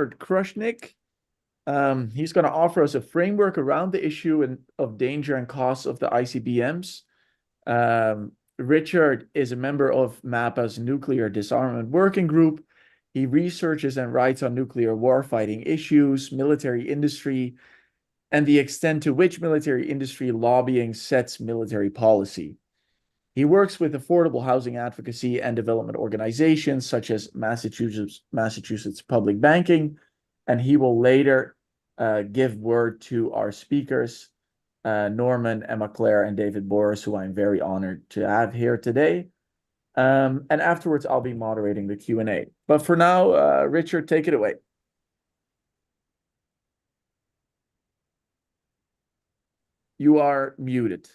Krushnik. He's going to offer us a framework around the issue of danger and costs of the ICBMs. Richard is a member of MAPA's Nuclear Disarmament Working Group. He researches and writes on nuclear warfighting issues, military industry, and the extent to which military industry lobbying sets military policy. He works with affordable housing advocacy and development organizations such as Massachusetts Public Banking, and he will later give word to our speakers, Norman, Emma Claire, and David Boris, who I'm very honored to have here today. And afterwards, I'll be moderating the Q&A. But for now, Richard, take it away. You are muted.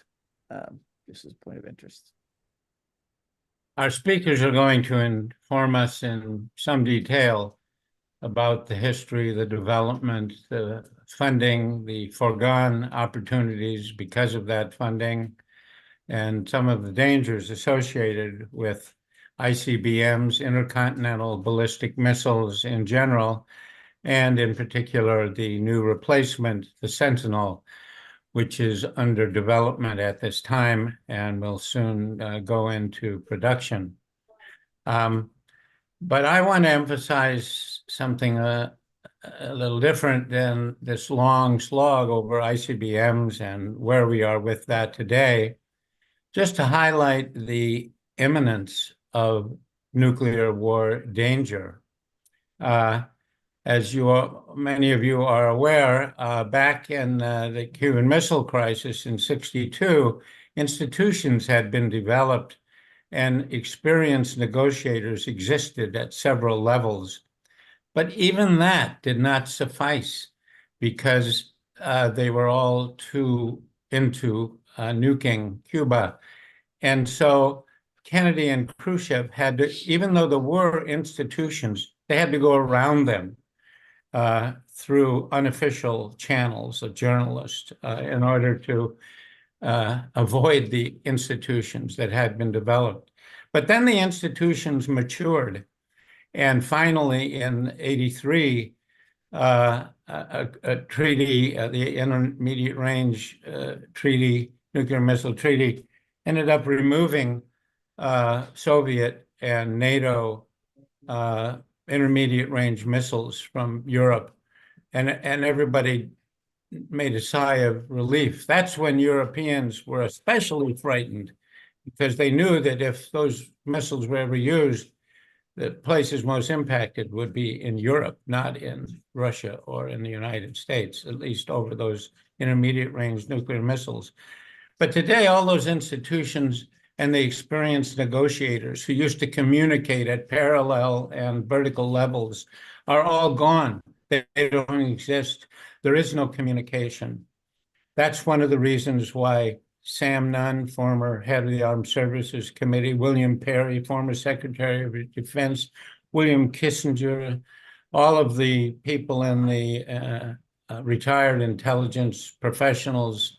This is a point of interest. Our speakers are going to inform us in some detail about the history, the development, the funding, the foregone opportunities because of that funding, and some of the dangers associated with ICBMs, intercontinental ballistic missiles in general, and in particular, the new replacement, the Sentinel, which is under development at this time and will soon go into production. But I want to emphasize something a little different than this long slog over ICBMs and where we are with that today, just to highlight the imminence of nuclear war danger. As many of you are aware, back in the Cuban Missile Crisis in '62, institutions had been developed and experienced negotiators existed at several levels. But even that did not suffice because they were all too into nuking Cuba. And so Kennedy and Khrushchev had to, even though there were institutions, they had to go around them through unofficial channels of journalists in order to avoid the institutions that had been developed. But then the institutions matured. And finally, in '83, a treaty, the Intermediate Range Treaty, Nuclear Missile Treaty, ended up removing Soviet and NATO intermediate range missiles from Europe, and everybody made a sigh of relief. That's when Europeans were especially frightened because they knew that if those missiles were ever used, the places most impacted would be in Europe, not in Russia or in the United States, at least over those intermediate range nuclear missiles. But today, all those institutions and the experienced negotiators who used to communicate at parallel and vertical levels are all gone. They don't exist. There is no communication. That's one of the reasons why Sam Nunn, former head of the Armed Services Committee, William Perry, former Secretary of Defense, William Kissinger, all of the people in the retired intelligence professionals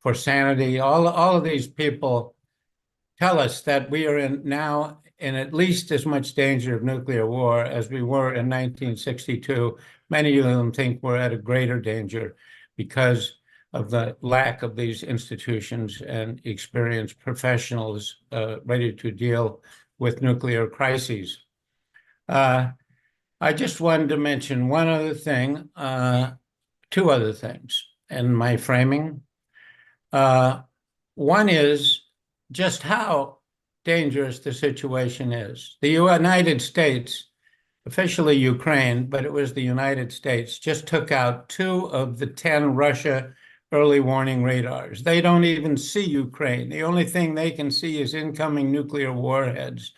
for sanity, all of these people tell us that we are now in at least as much danger of nuclear war as we were in 1962. Many of them think we're at a greater danger because of the lack of these institutions and experienced professionals ready to deal with nuclear crises. I just wanted to mention one other thing, two other things in my framing. One is just how dangerous the situation is. The United States, officially Ukraine, but it was the United States, just took out 2 of the 10 Russia early warning radars. They don't even see Ukraine. The only thing they can see is incoming nuclear warheads.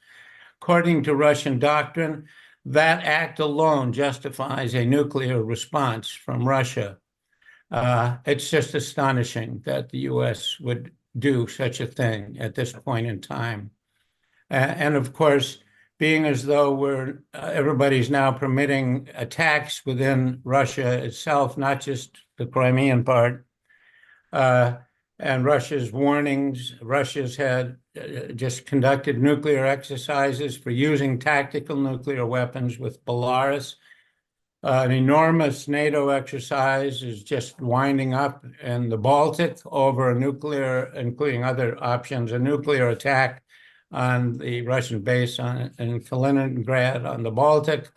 According to Russian doctrine, that act alone justifies a nuclear response from Russia. It's just astonishing that the US would do such a thing at this point in time. And of course, being as though everybody's now permitting attacks within Russia itself, not just the Crimean part, and Russia's warnings. Russia's had just conducted nuclear exercises for using tactical nuclear weapons with Belarus. An enormous NATO exercise is just winding up in the Baltic over a nuclear, including other options, a nuclear attack on the Russian base in Kaliningrad on the Baltic.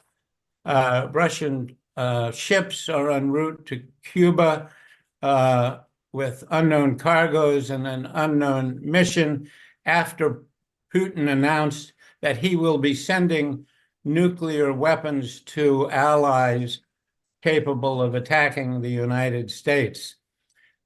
Russian ships are en route to Cuba with unknown cargoes and an unknown mission after Putin announced that he will be sending nuclear weapons to allies capable of attacking the United States.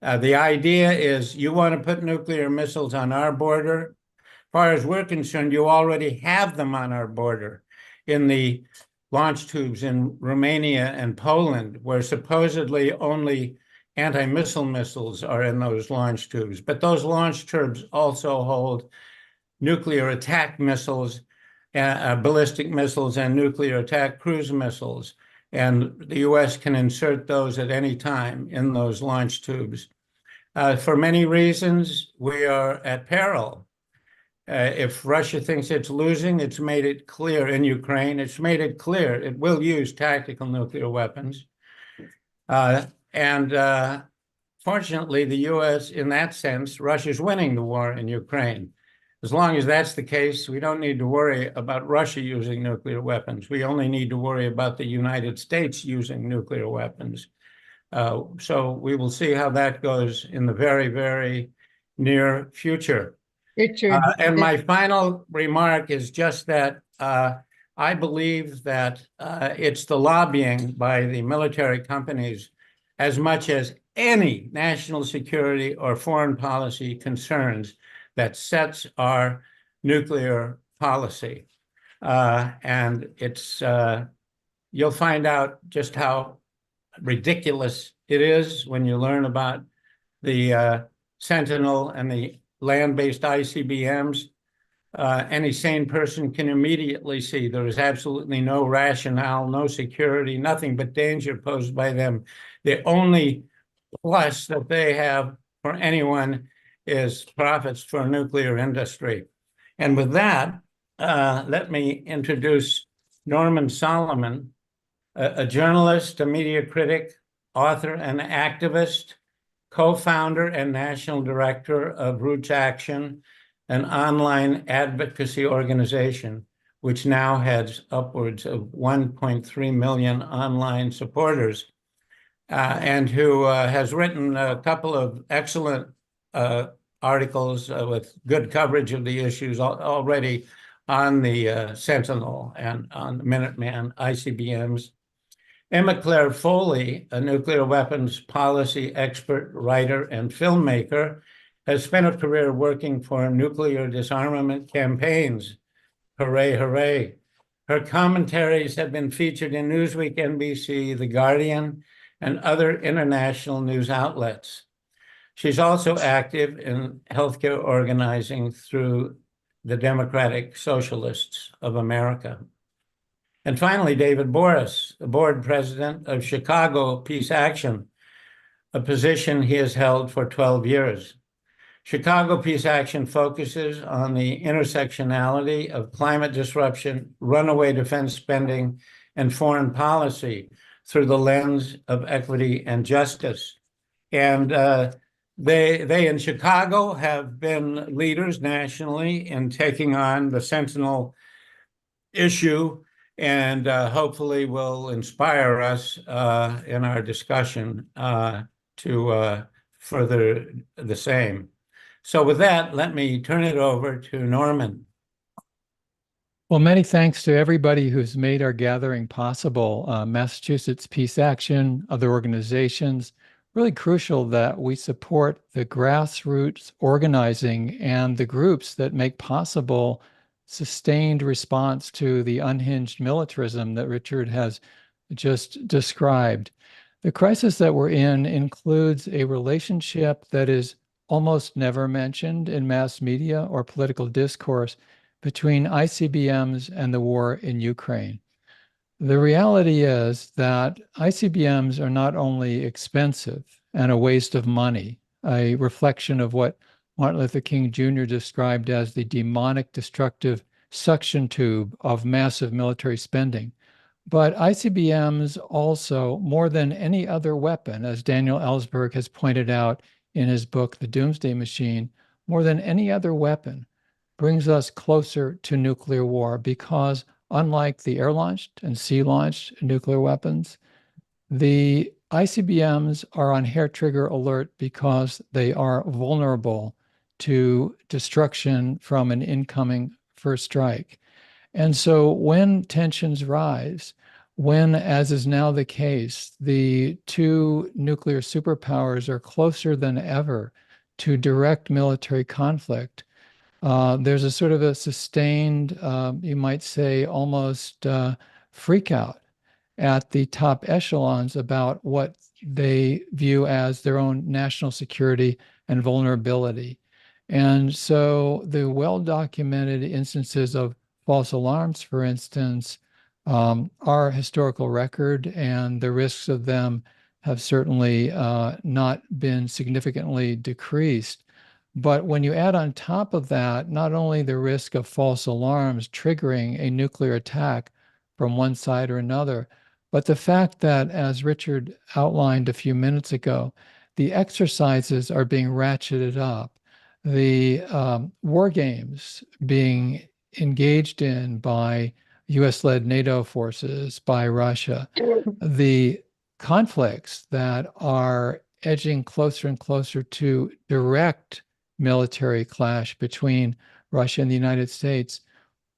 The idea is you want to put nuclear missiles on our border. As far as we're concerned, you already have them on our border in the launch tubes in Romania and Poland, where supposedly only anti-missile missiles are in those launch tubes. But those launch tubes also hold nuclear attack missiles, ballistic missiles, and nuclear attack cruise missiles. And the US can insert those at any time in those launch tubes. For many reasons, we are at peril. If Russia thinks it's losing, it's made it clear in Ukraine, it's made it clear it will use tactical nuclear weapons. Fortunately, the US, in that sense, Russia's winning the war in Ukraine. As long as that's the case, we don't need to worry about Russia using nuclear weapons. We only need to worry about the United States using nuclear weapons. So we will see how that goes in the very, very near future. Richard, and my final remark is just that I believe that it's the lobbying by the military companies as much as any national security or foreign policy concerns that sets our nuclear policy. And it's, you'll find out just how ridiculous it is when you learn about the Sentinel and the land-based ICBMs. Any sane person can immediately see there is absolutely no rationale, no security, nothing but danger posed by them. The only plus that they have for anyone is profits for nuclear industry. And with that, let me introduce Norman Solomon, a journalist, a media critic, author, and activist, co-founder and national director of Roots Action, an online advocacy organization, which now has upwards of 1.3 million online supporters, and who has written a couple of excellent articles with good coverage of the issues already on the Sentinel and on the Minuteman ICBMs. Claire Foley, a nuclear weapons policy expert, writer, and filmmaker, has spent a career working for nuclear disarmament campaigns. Hooray, hooray. Her commentaries have been featured in Newsweek, NBC, The Guardian, and other international news outlets. She's also active in healthcare organizing through the Democratic Socialists of America. And finally, David Boris, the board president of Chicago Peace Action, a position he has held for 12 years. Chicago Peace Action focuses on the intersectionality of climate disruption, runaway defense spending, and foreign policy through the lens of equity and justice. And they in Chicago have been leaders nationally in taking on the Sentinel issue, and hopefully will inspire us in our discussion to further the same. So with that, let me turn it over to Norman. Well, many thanks to everybody who's made our gathering possible. Massachusetts Peace Action, other organizations, really crucial that we support the grassroots organizing and the groups that make possible sustained response to the unhinged militarism that Richard has just described. The crisis that we're in includes a relationship that is almost never mentioned in mass media or political discourse between ICBMs and the war in Ukraine. The reality is that ICBMs are not only expensive and a waste of money, a reflection of what Martin Luther King Jr. described as the demonic destructive suction tube of massive military spending, But ICBMs also, more than any other weapon, as Daniel Ellsberg has pointed out in his book, The Doomsday Machine, more than any other weapon, brings us closer to nuclear war because unlike the air-launched and sea-launched nuclear weapons, the ICBMs are on hair trigger alert because they are vulnerable to destruction from an incoming first strike. And so when tensions rise, when, as is now the case, the two nuclear superpowers are closer than ever to direct military conflict, there's a sort of a sustained, you might say, almost freak out at the top echelons about what they view as their own national security and vulnerability. And so the well-documented instances of false alarms, for instance, are historical record, and the risks of them have certainly not been significantly decreased. But when you add on top of that, not only the risk of false alarms triggering a nuclear attack from one side or another, but the fact that, as Richard outlined a few minutes ago, the exercises are being ratcheted up, the war games being engaged in by US-led NATO forces, by Russia, the conflicts that are edging closer and closer to direct military clash between Russia and the United States,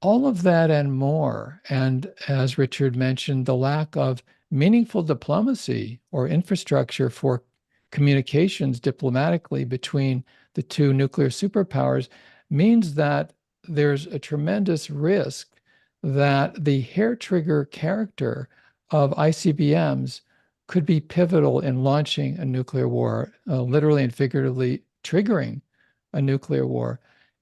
all of that and more. And as Richard mentioned, the lack of meaningful diplomacy or infrastructure for communications diplomatically between the two nuclear superpowers means that there's a tremendous risk that the hair trigger character of ICBMs could be pivotal in launching a nuclear war, literally and figuratively triggering a nuclear war.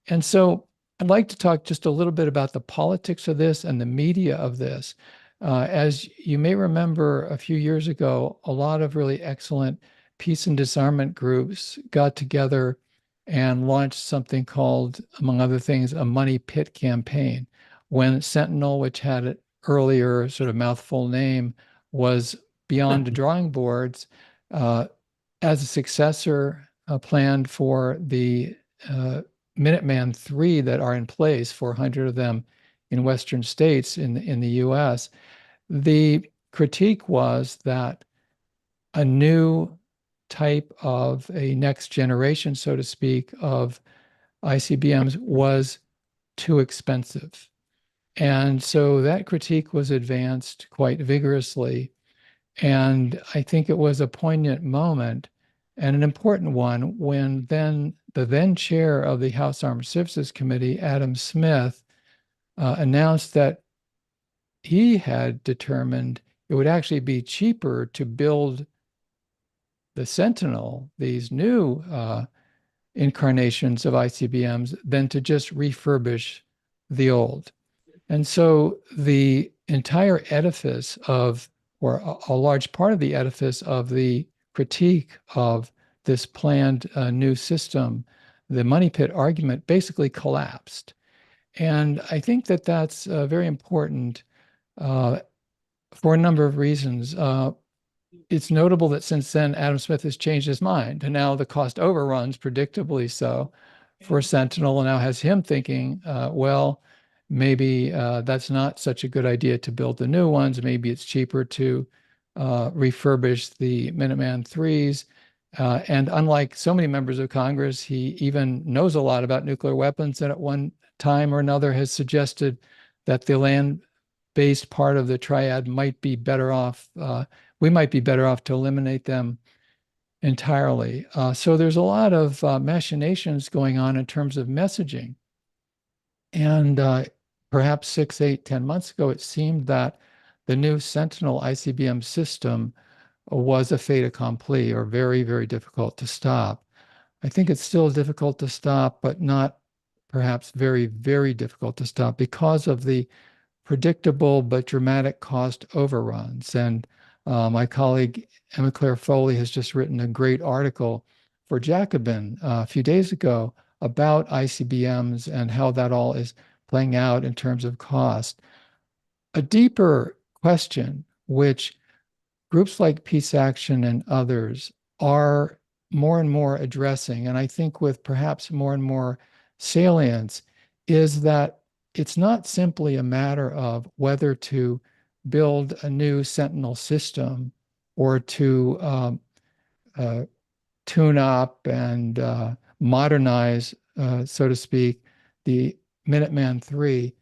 And so I'd like to talk just a little bit about the politics of this and the media of this. As you may remember, a few years ago, a lot of really excellent peace and disarmament groups got together and launched something called, among other things, a money pit campaign. When Sentinel, which had an earlier sort of mouthful name, was beyond the drawing boards, as a successor planned for the Minuteman III that are in place, 400 of them in Western states in the US, the critique was that a new type of a next generation, so to speak, of ICBMs was too expensive. And so that critique was advanced quite vigorously. And I think it was a poignant moment and an important one when the then chair of the House Armed Services Committee, Adam Smith, announced that he had determined it would actually be cheaper to build the Sentinel, these new incarnations of ICBMs, than to just refurbish the old. And so the entire edifice of, or a large part of the edifice of the critique of this planned new system, the money pit argument, basically collapsed. And I think that that's very important for a number of reasons. It's notable that since then, Adam Smith has changed his mind, and now the cost overruns, predictably so, for Sentinel, and now has him thinking, well, maybe that's not such a good idea to build the new ones. Maybe it's cheaper to refurbish the Minuteman IIIs. And unlike so many members of Congress, he even knows a lot about nuclear weapons, and at one time or another has suggested that the land-based part of the triad might be better off. We might be better off to eliminate them entirely. So there's a lot of machinations going on in terms of messaging. And perhaps 6, 8, 10 months ago, it seemed that the new Sentinel ICBM system was a fait accompli, or very, very difficult to stop. I think it's still difficult to stop, but not perhaps very, very difficult to stop because of the predictable but dramatic cost overruns. And my colleague Claire Foley has just written a great article for Jacobin a few days ago about ICBMs and how that all is playing out in terms of cost. A deeper question, which groups like Peace Action and others are more and more addressing, and I think with perhaps more and more salience, is that it's not simply a matter of whether to build a new Sentinel system or to tune up and modernize, so to speak, the Minuteman III,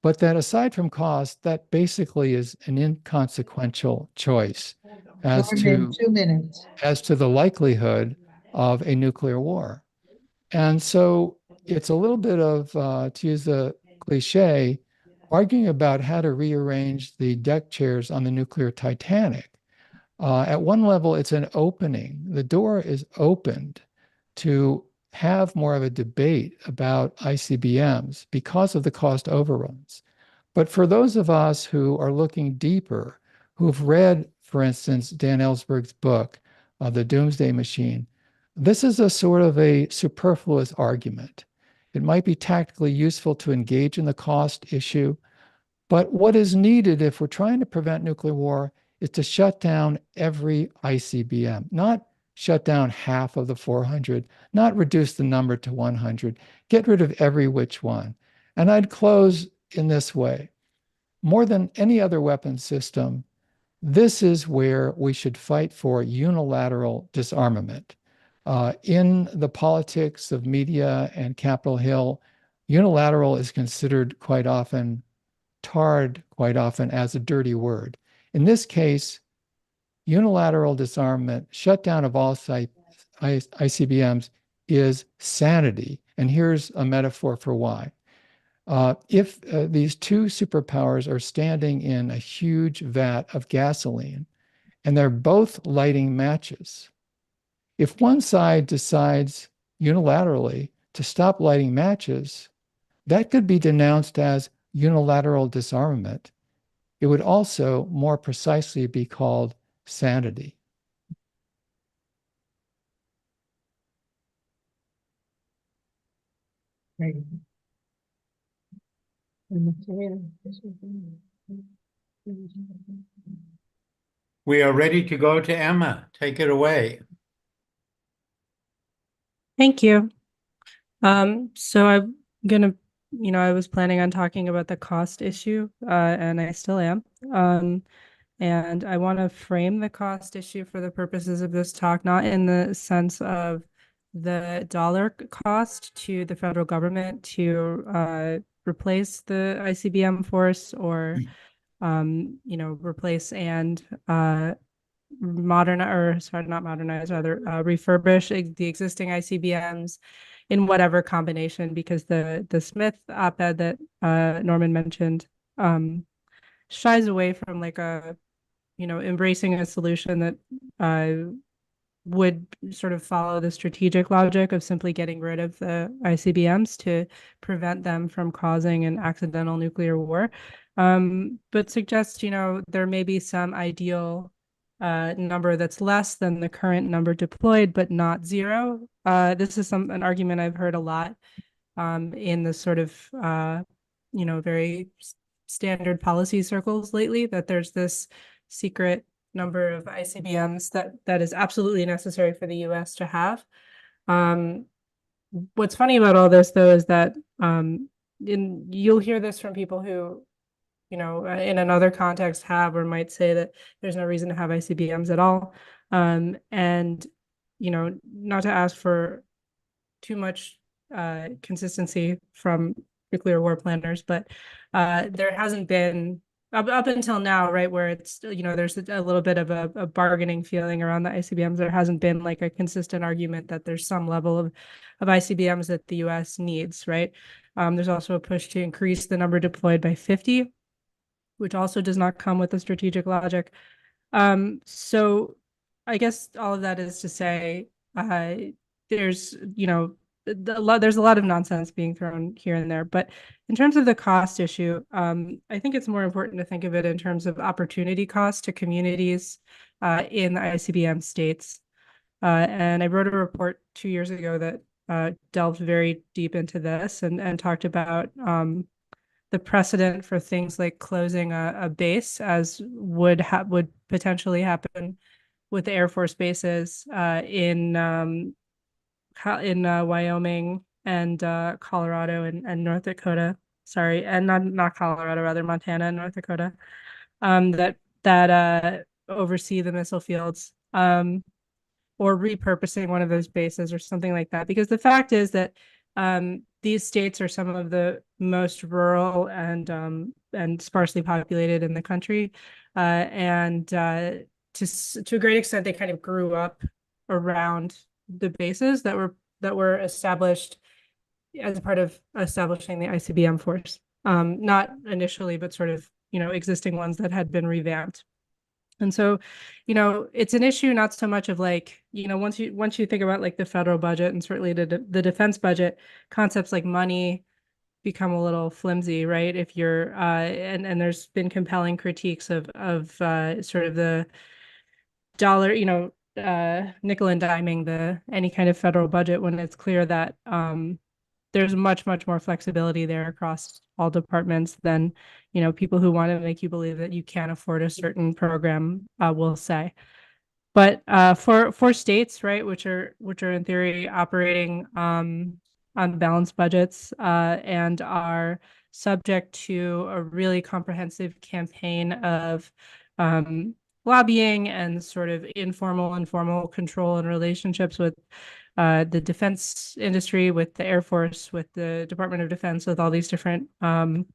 but that aside from cost, that basically is an inconsequential choice as to 2 minutes. as to the likelihood of a nuclear war. And so it's a little bit of, to use the cliche, arguing about how to rearrange the deck chairs on the nuclear Titanic. At one level, it's an opening. The door is opened to have more of a debate about ICBMs because of the cost overruns. But for those of us who are looking deeper, who've read, for instance, Dan Ellsberg's book, The Doomsday Machine, this is a sort of a superfluous argument. It might be tactically useful to engage in the cost issue, but what is needed if we're trying to prevent nuclear war is to shut down every ICBM, not shut down half of the 400, not reduce the number to 100, get rid of every which one. And I'd close in this way. More than any other weapon system, this is where we should fight for unilateral disarmament. In the politics of media and Capitol Hill, unilateral is considered quite often, tarred quite often as a dirty word. In this case, unilateral disarmament, shutdown of all ICBMs is sanity. And here's a metaphor for why. If these two superpowers are standing in a huge vat of gasoline and they're both lighting matches, if one side decides unilaterally to stop lighting matches, that could be denounced as unilateral disarmament. It would also more precisely be called sanity. Right. We are ready to go to Emma. Take it away. Thank you. So I'm gonna, I was planning on talking about the cost issue, and I still am. And I want to frame the cost issue for the purposes of this talk, not in the sense of the dollar cost to the federal government to replace the ICBM force or, replace and refurbish the existing ICBMs in whatever combination, because the Smith op-ed that Norman mentioned shies away from like embracing a solution that would sort of follow the strategic logic of simply getting rid of the ICBMs to prevent them from causing an accidental nuclear war, but suggests there may be some ideal number that's less than the current number deployed, but not zero. This is an argument I've heard a lot in the sort of very standard policy circles lately, that there's this secret number of ICBMs that is absolutely necessary for the US to have. What's funny about all this, though, is that you'll hear this from people who in another context have or might say that there's no reason to have ICBMs at all. And, not to ask for too much consistency from nuclear war planners, but there hasn't been, up until now, right, where it's, there's a little bit of a bargaining feeling around the ICBMs. There hasn't been like a consistent argument that there's some level of ICBMs that the US needs, right? There's also a push to increase the number deployed by 50, which also does not come with a strategic logic. So I guess all of that is to say, there's, there's a lot of nonsense being thrown here and there. But in terms of the cost issue, I think it's more important to think of it in terms of opportunity cost to communities in the ICBM states. And I wrote a report 2 years ago that delved very deep into this and talked about the precedent for things like closing a base, as would potentially happen with the Air Force bases in Wyoming and Colorado and North Dakota. Sorry, and not Colorado, rather Montana and North Dakota, that oversee the missile fields, or repurposing one of those bases or something like that. Because the fact is that these states are some of the most rural and sparsely populated in the country, and to a great extent, they kind of grew up around the bases that were established as part of establishing the ICBM force. Not initially, but sort of, existing ones that had been revamped. And so, it's an issue not so much of like, once you think about like the federal budget and certainly the defense budget, concepts like money become a little flimsy, right? If you're and there's been compelling critiques of sort of the dollar, nickel and diming any kind of federal budget, when it's clear that there's much more flexibility there across all departments than people who want to make you believe that you can't afford a certain program will say. But for states, right, which are in theory operating on balanced budgets and are subject to a really comprehensive campaign of lobbying and sort of informal and formal control and relationships with the defense industry, with the Air Force, with the Department of Defense, with all these different parts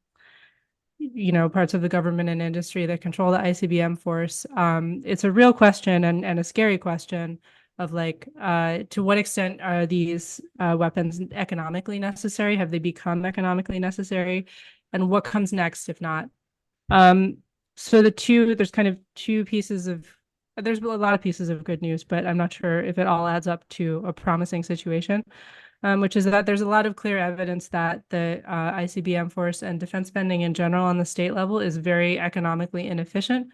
of the government and industry that control the ICBM force. It's a real question and a scary question of like, to what extent are these weapons economically necessary? Have they become economically necessary? And what comes next if not? So there's kind of there's a lot of pieces of good news, but I'm not sure if it all adds up to a promising situation, which is that there's a lot of clear evidence that the ICBM force and defense spending in general on the state level is very economically inefficient.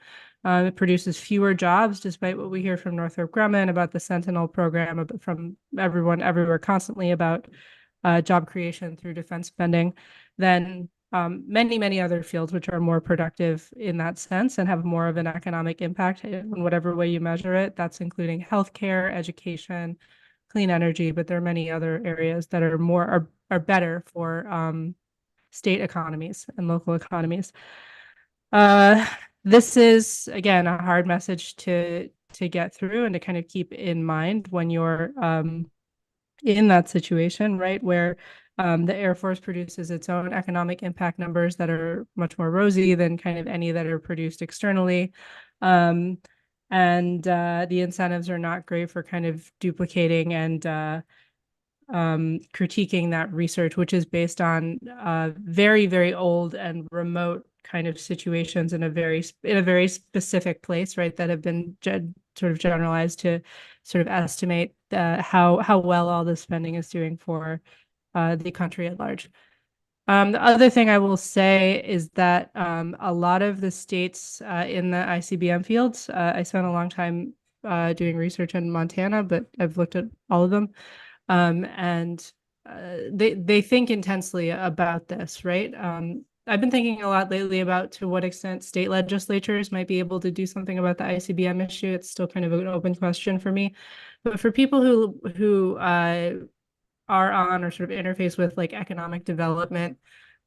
It produces fewer jobs, despite what we hear from Northrop Grumman about the Sentinel program, from everyone everywhere constantly about job creation through defense spending, than many other fields which are more productive in that sense and have more of an economic impact in whatever way you measure it. That's including healthcare, education, clean energy, but there are many other areas that are better for state economies and local economies. This is, again, a hard message to get through and to kind of keep in mind when you're in that situation, right, where the Air Force produces its own economic impact numbers that are much more rosy than kind of any that are produced externally. And the incentives are not great for kind of duplicating and critiquing that research, which is based on very old and remote kind of situations in a very specific place, right, that have been sort of generalized to sort of estimate how well all this spending is doing for the country at large. The other thing I will say is that a lot of the states in the ICBM fields, I spent a long time doing research in Montana, but I've looked at all of them, and they think intensely about this, right? I've been thinking a lot lately about to what extent state legislatures might be able to do something about the ICBM issue. It's still kind of an open question for me. But for people who are on or sort of interface with like economic development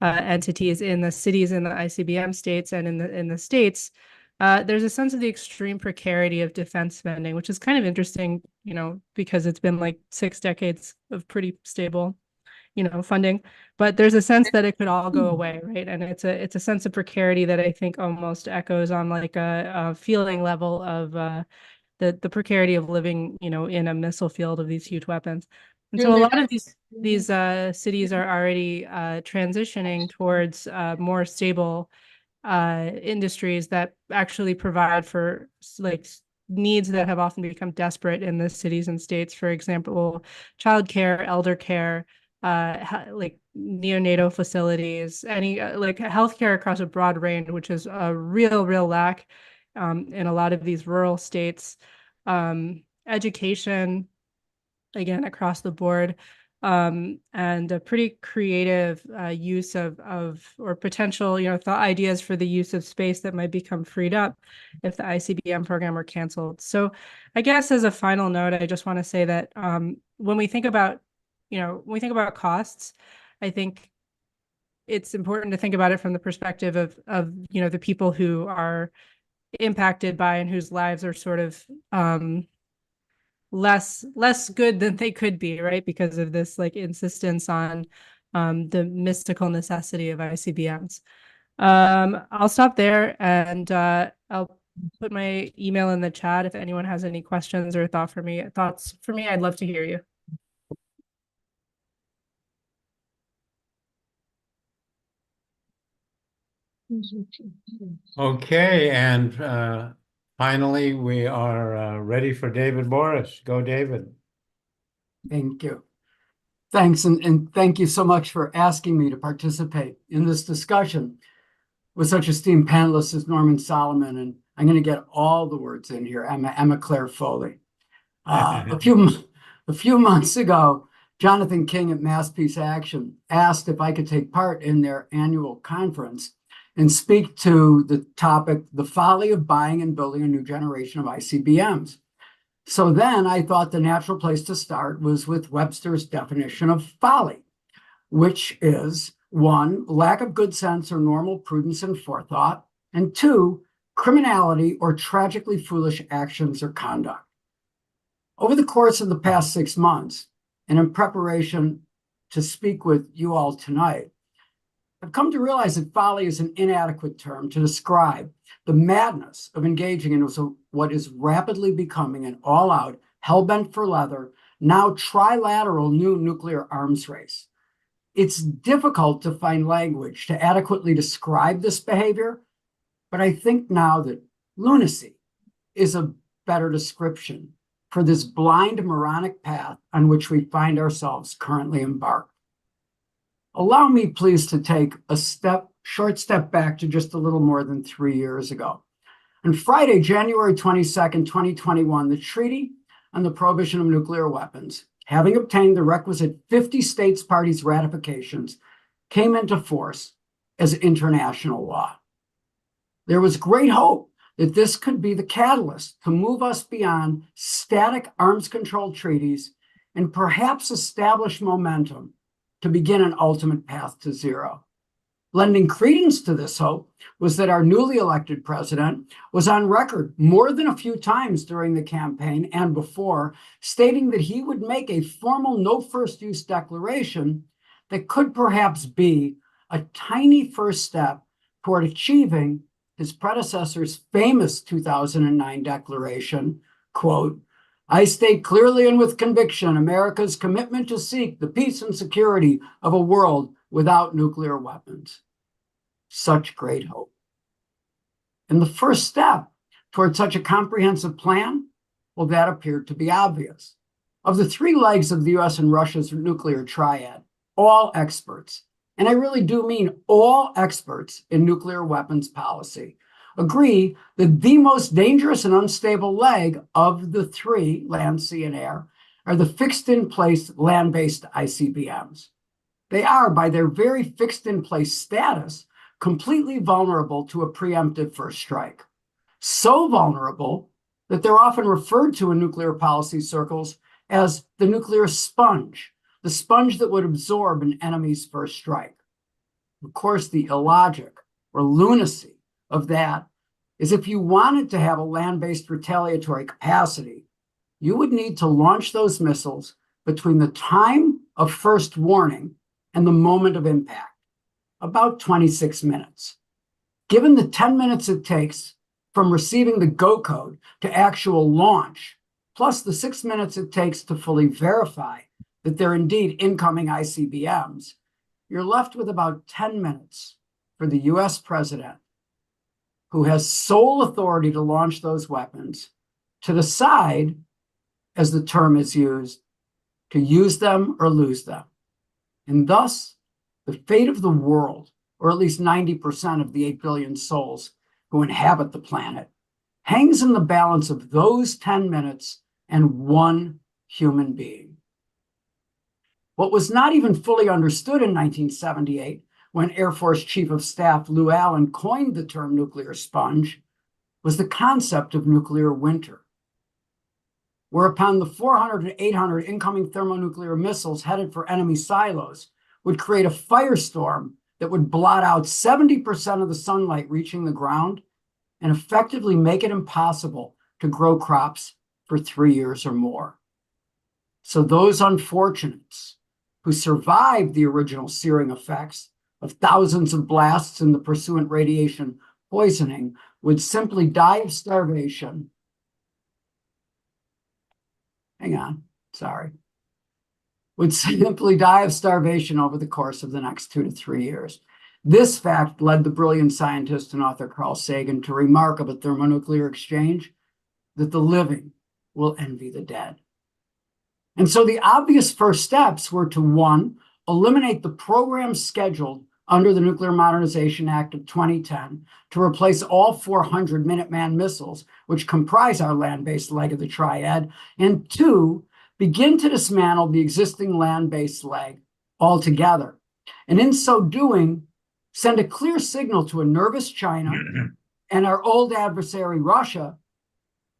entities in the cities in the ICBM states and in the states, there's a sense of the extreme precarity of defense spending, which is kind of interesting, because it's been like 6 decades of pretty stable, funding. But there's a sense that it could all go away, right? And it's a sense of precarity that I think almost echoes on like a feeling level of the precarity of living, in a missile field of these huge weapons. And so a lot of these cities are already transitioning towards more stable industries that actually provide for like needs that have often become desperate in the cities and states. For example, childcare, elder care, like neonatal facilities, any like healthcare across a broad range, which is a real lack in a lot of these rural states. Education, again, across the board. and a pretty creative use of or potential, thought ideas for the use of space that might become freed up if the ICBM program were canceled. So I guess as a final note, I just want to say that when we think about, costs, I think it's important to think about it from the perspective of the people who are impacted by and whose lives are sort of less good than they could be, right? Because of this insistence on the mystical necessity of ICBMs. I'll stop there, and I'll put my email in the chat if anyone has any questions or thoughts for me. I'd love to hear you. Okay, and finally, we are ready for David Boris. Go, David. Thank you. Thanks, and thank you so much for asking me to participate in this discussion with such esteemed panelists as Norman Solomon, and I'm going to get all the words in here. Emma Claire Foley. A few months ago, Jonathan King at Mass Peace Action asked if I could take part in their annual conference and speak to the topic, the folly of buying and building a new generation of ICBMs. So then I thought the natural place to start was with Webster's definition of folly, which is 1, lack of good sense or normal prudence and forethought, and 2, criminality or tragically foolish actions or conduct. Over the course of the past 6 months, and in preparation to speak with you all tonight, I've come to realize that folly is an inadequate term to describe the madness of engaging in what is rapidly becoming an all-out, hell-bent for leather, now trilateral new nuclear arms race. It's difficult to find language to adequately describe this behavior, but I think now that lunacy is a better description for this blind, moronic path on which we find ourselves currently embarked. Allow me, please, to take a short step back to just a little more than 3 years ago. On Friday, January 22nd, 2021, the Treaty on the Prohibition of Nuclear Weapons, having obtained the requisite 50 states parties' ratifications, came into force as international law. There was great hope that this could be the catalyst to move us beyond static arms control treaties and perhaps establish momentum to begin an ultimate path to zero. Lending credence to this hope was that our newly elected president was on record more than a few times during the campaign and before, stating that he would make a formal no first use declaration that could perhaps be a tiny first step toward achieving his predecessor's famous 2009 declaration, quote, I state clearly and with conviction America's commitment to seek the peace and security of a world without nuclear weapons. Such great hope. And the first step toward such a comprehensive plan, well, that appeared to be obvious. Of the 3 legs of the US and Russia's nuclear triad, all experts, and I really do mean all experts in nuclear weapons policy, agree that the most dangerous and unstable leg of the 3, land, sea, and air, are the fixed-in-place land-based ICBMs. They are, by their very fixed-in-place status, completely vulnerable to a preemptive first strike. So vulnerable that they're often referred to in nuclear policy circles as the nuclear sponge, the sponge that would absorb an enemy's first strike. Of course, the illogic or lunacy of that is if you wanted to have a land-based retaliatory capacity, you would need to launch those missiles between the time of first warning and the moment of impact, about 26 minutes. Given the 10 minutes it takes from receiving the go code to actual launch, plus the 6 minutes it takes to fully verify that they're indeed incoming ICBMs, you're left with about 10 minutes for the US president, who has sole authority to launch those weapons, to decide, as the term is used, to use them or lose them. And thus, the fate of the world, or at least 90% of the 8 billion souls who inhabit the planet, hangs in the balance of those 10 minutes and one human being. What was not even fully understood in 1978, when Air Force Chief of Staff Lou Allen coined the term nuclear sponge, was the concept of nuclear winter, whereupon the 400 to 800 incoming thermonuclear missiles headed for enemy silos would create a firestorm that would blot out 70% of the sunlight reaching the ground and effectively make it impossible to grow crops for 3 years or more. So those unfortunates who survived the original searing effects of thousands of blasts and the pursuant radiation poisoning would simply die of starvation. Hang on, sorry. Would simply die of starvation over the course of the next 2 to 3 years. This fact led the brilliant scientist and author Carl Sagan to remark of a thermonuclear exchange that the living will envy the dead. And so the obvious first steps were to, one, eliminate the programs scheduled under the Nuclear Modernization Act of 2010 to replace all 400 Minuteman missiles, which comprise our land-based leg of the triad, and two, begin to dismantle the existing land-based leg altogether. And in so doing, send a clear signal to a nervous China and our old adversary, Russia,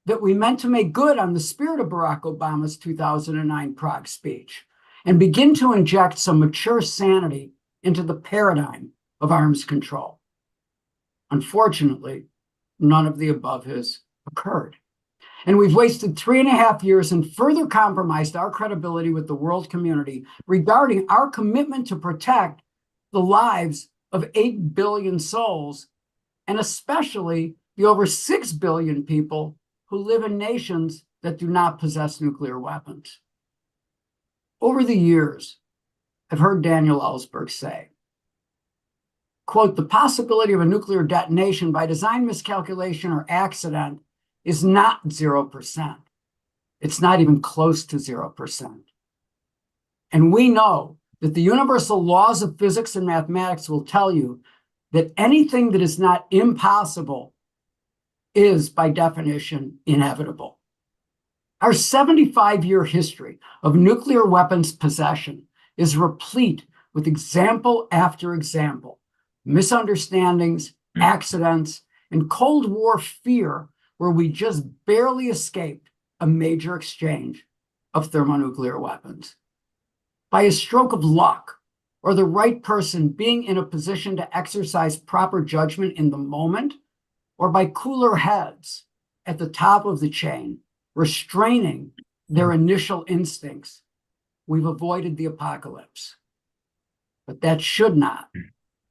that we meant to make good on the spirit of Barack Obama's 2009 Prague speech and begin to inject some mature sanity into the paradigm of arms control. Unfortunately, none of the above has occurred. And we've wasted 3.5 years and further compromised our credibility with the world community regarding our commitment to protect the lives of 8 billion souls, and especially the over 6 billion people who live in nations that do not possess nuclear weapons. Over the years, I've heard Daniel Ellsberg say, quote, the possibility of a nuclear detonation by design miscalculation or accident is not 0%. It's not even close to 0%. And we know that the universal laws of physics and mathematics will tell you that anything that is not impossible is, by definition, inevitable. Our 75-year history of nuclear weapons possession is replete with example after example, misunderstandings, accidents, and Cold War fear where we just barely escaped a major exchange of thermonuclear weapons. By a stroke of luck, or the right person being in a position to exercise proper judgment in the moment, or by cooler heads at the top of the chain, restraining their initial instincts, we've avoided the apocalypse. But that should not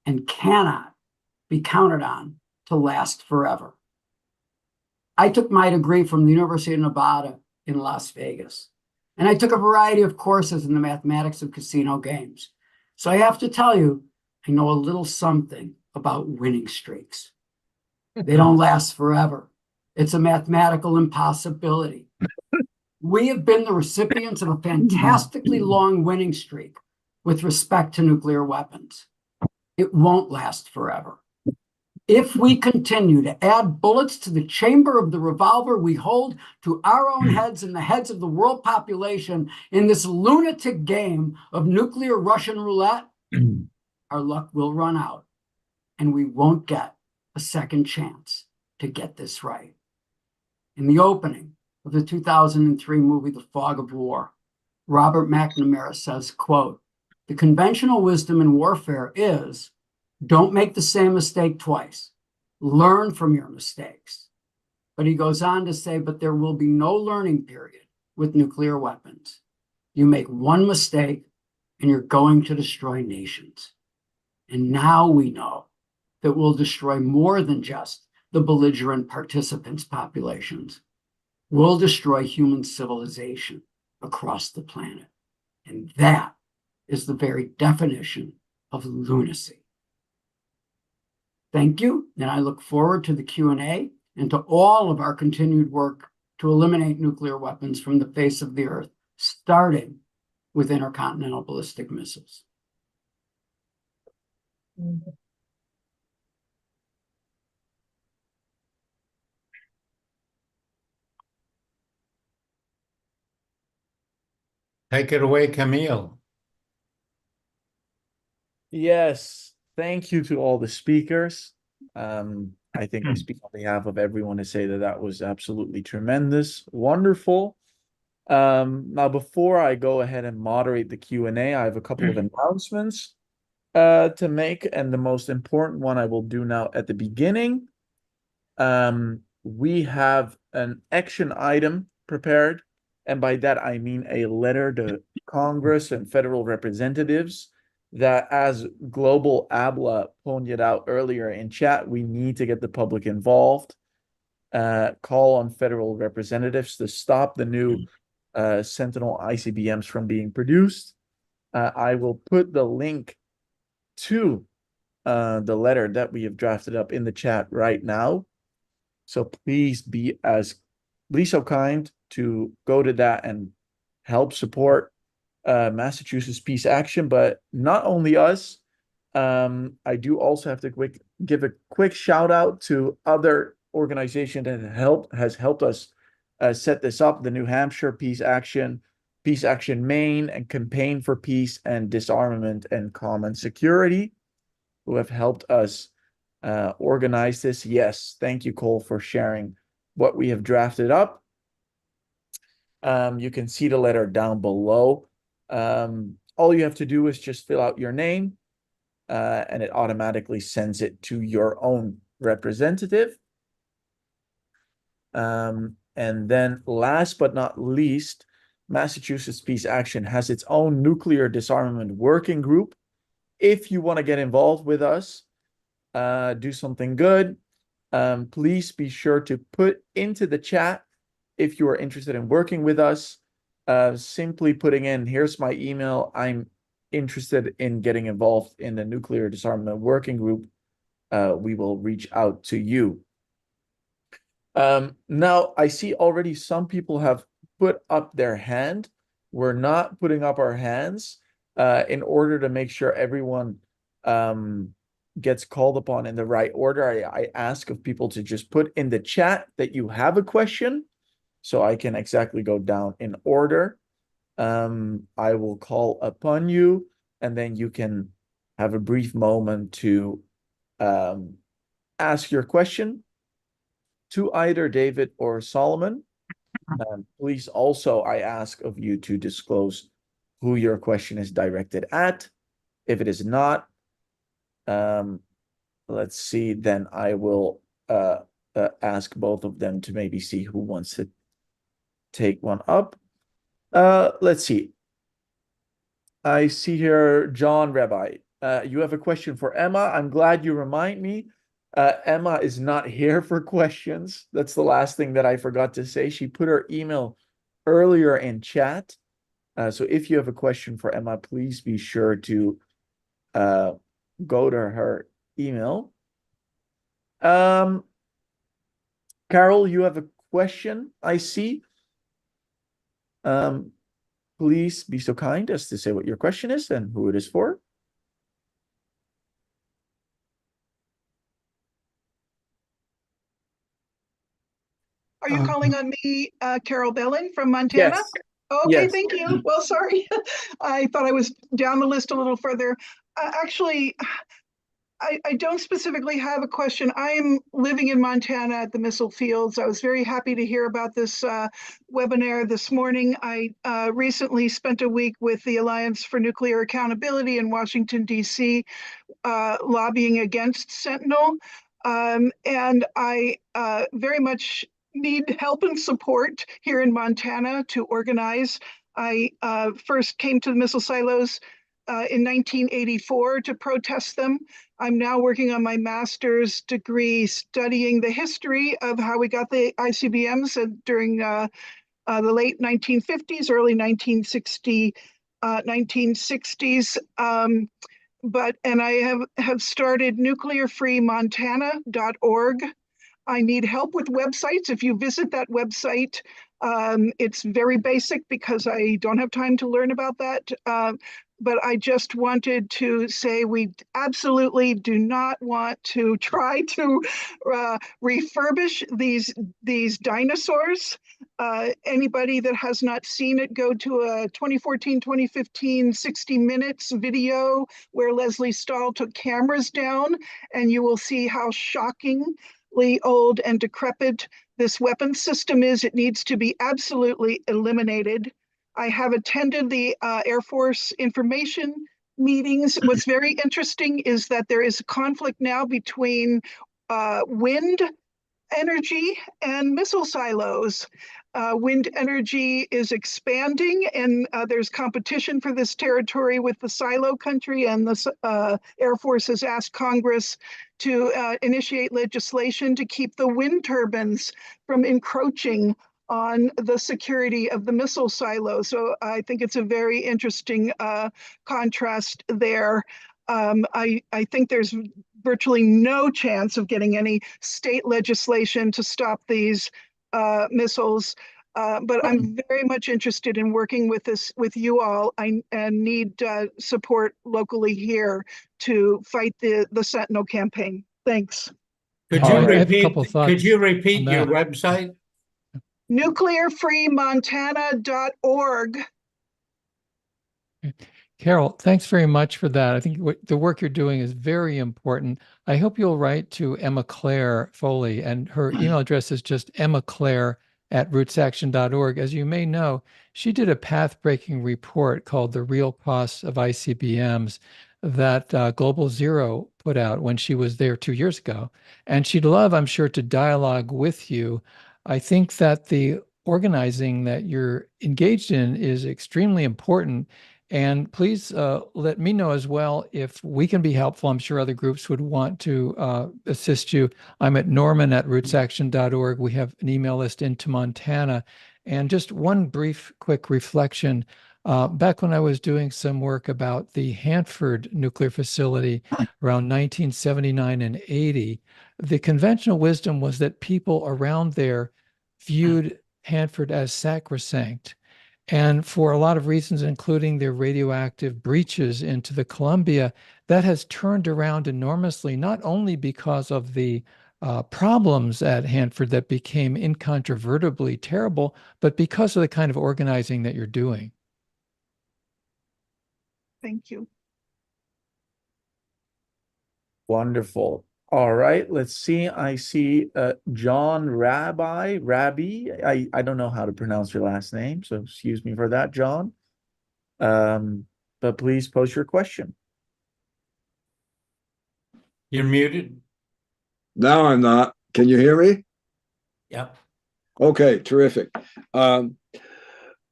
and cannot be counted on to last forever. I took my degree from the University of Nevada in Las Vegas, and I took a variety of courses in the mathematics of casino games. So I have to tell you, I know a little something about winning streaks. They don't last forever. It's a mathematical impossibility. We have been the recipients of a fantastically long winning streak with respect to nuclear weapons. It won't last forever. If we continue to add bullets to the chamber of the revolver we hold to our own heads and the heads of the world population in this lunatic game of nuclear Russian roulette, our luck will run out and we won't get a second chance to get this right. In the opening of the 2003 movie, The Fog of War, Robert McNamara says, quote, the conventional wisdom in warfare is, don't make the same mistake twice. Learn from your mistakes. But he goes on to say, but there will be no learning period with nuclear weapons. You make one mistake and you're going to destroy nations. And now we know that we'll destroy more than just the belligerent participants' populations. We'll destroy human civilization across the planet. And that is the very definition of lunacy. Thank you, and I look forward to the Q&A and to all of our continued work to eliminate nuclear weapons from the face of the earth, starting with intercontinental ballistic missiles. Take it away, Camille. Yes, thank you to all the speakers. I think I speak on behalf of everyone to say that that was absolutely tremendous, wonderful. Now before I go ahead and moderate the Q&A, I have a couple of announcements to make, and the most important one I will do now at the beginning. We have an action item prepared, and by that I mean a letter to Congress and federal representatives that, as Global Abla pointed out earlier in chat, we need to get the public involved. Call on federal representatives to stop the new Sentinel ICBMs from being produced. I will put the link to the letter that we have drafted up in the chat right now. So please be so kind to go to that and help support Massachusetts Peace Action, but not only us. I do also have to give a quick shout out to other organization that has helped us set this up: the New Hampshire Peace Action Maine, and Campaign for Peace and Disarmament and Common Security, who have helped us organize this. Yes, thank you, Cole, for sharing what we have drafted up. You can see the letter down below. All you have to do is just fill out your name, and it automatically sends it to your own representative. And then last but not least, Massachusetts Peace Action has its own nuclear disarmament working group. If you want to get involved with us, do something good, please be sure to put into the chat if you are interested in working with us. Simply putting in, here's my email, I'm interested in getting involved in the nuclear disarmament working group. We will reach out to you. Now I see already some people have put up their hand. We're not putting up our hands in order to make sure everyone gets called upon in the right order. I ask of people to just put in the chat that you have a question, so I can exactly go down in order. I will call upon you, and then you can have a brief moment to ask your question to either David or Solomon. Please also, I ask of you to disclose who your question is directed at. If it is not, let's see, then I will ask both of them to maybe see who wants to take one up. Let's see. I see here John Rabbi. You have a question for Emma. I'm glad you remind me. Emma is not here for questions. That's the last thing that I forgot to say. She put her email earlier in chat. So if you have a question for Emma, please be sure to go to her email. Carol, you have a question, I see. Please be so kind as to say what your question is and who it is for. Are you calling on me, Carol Bellin from Montana? Yes. Okay, Yes. thank you. Well, sorry. I thought I was down the list a little further. Actually, I don't specifically have a question. I'm living in Montana at the missile fields. I was very happy to hear about this webinar this morning. I recently spent a week with the Alliance for Nuclear Accountability in Washington, D.C., lobbying against Sentinel. And I very much need help and support here in Montana to organize. I first came to the missile silos in 1984 to protest them. I'm now working on my master's degree studying the history of how we got the ICBMs during the late 1950s, early 1960s. And I have started nuclearfreemontana.org. I need help with websites. If you visit that website, it's very basic because I don't have time to learn about that. But I just wanted to say we absolutely do not want to try to refurbish these dinosaurs. Anybody that has not seen it, go to a 2014-2015 60 Minutes video where Leslie Stahl took cameras down, and you will see how shockingly old and decrepit this weapon system is. It needs to be absolutely eliminated. I have attended the Air Force information meetings. What's very interesting is that there is a conflict now between wind energy and missile silos. Wind energy is expanding, and there's competition for this territory with the silo country, and the Air Force has asked Congress to initiate legislation to keep the wind turbines from encroaching on the security of the missile silo. So I think it's a very interesting contrast there. I think there's virtually no chance of getting any state legislation to stop these missiles. But I'm very much interested in working with you all. I need support locally here to fight the Sentinel campaign. Thanks. Could I you have a couple repeat, thoughts could you repeat on your that. website? Nuclearfreemontana.org. Carol, thanks very much for that. I think the work you're doing is very important. I hope you'll write to Emma Claire Foley, and her email address is just emmaclaire@rootsaction.org. As you may know, she did a path-breaking report called The Real Costs of ICBMs that Global Zero put out when she was there 2 years ago. And she'd love, I'm sure, to dialogue with you. I think that the organizing that you're engaged in is extremely important. And please let me know as well if we can be helpful. I'm sure other groups would want to assist you. I'm at norman@rootsaction.org. We have an email list into Montana. And just one brief, quick reflection. Back when I was doing some work about the Hanford nuclear facility around 1979 and 80, the conventional wisdom was that people around there viewed Hanford as sacrosanct. And for a lot of reasons, including their radioactive breaches into the Columbia, that has turned around enormously, not only because of the problems at Hanford that became incontrovertibly terrible, but because of the kind of organizing that you're doing. Thank you. Wonderful. All right, let's see. I see John Rabbi. I don't know how to pronounce your last name, so excuse me for that, John. But please pose your question. You're muted. Now I'm not. Can you hear me? Yep. Okay, terrific. All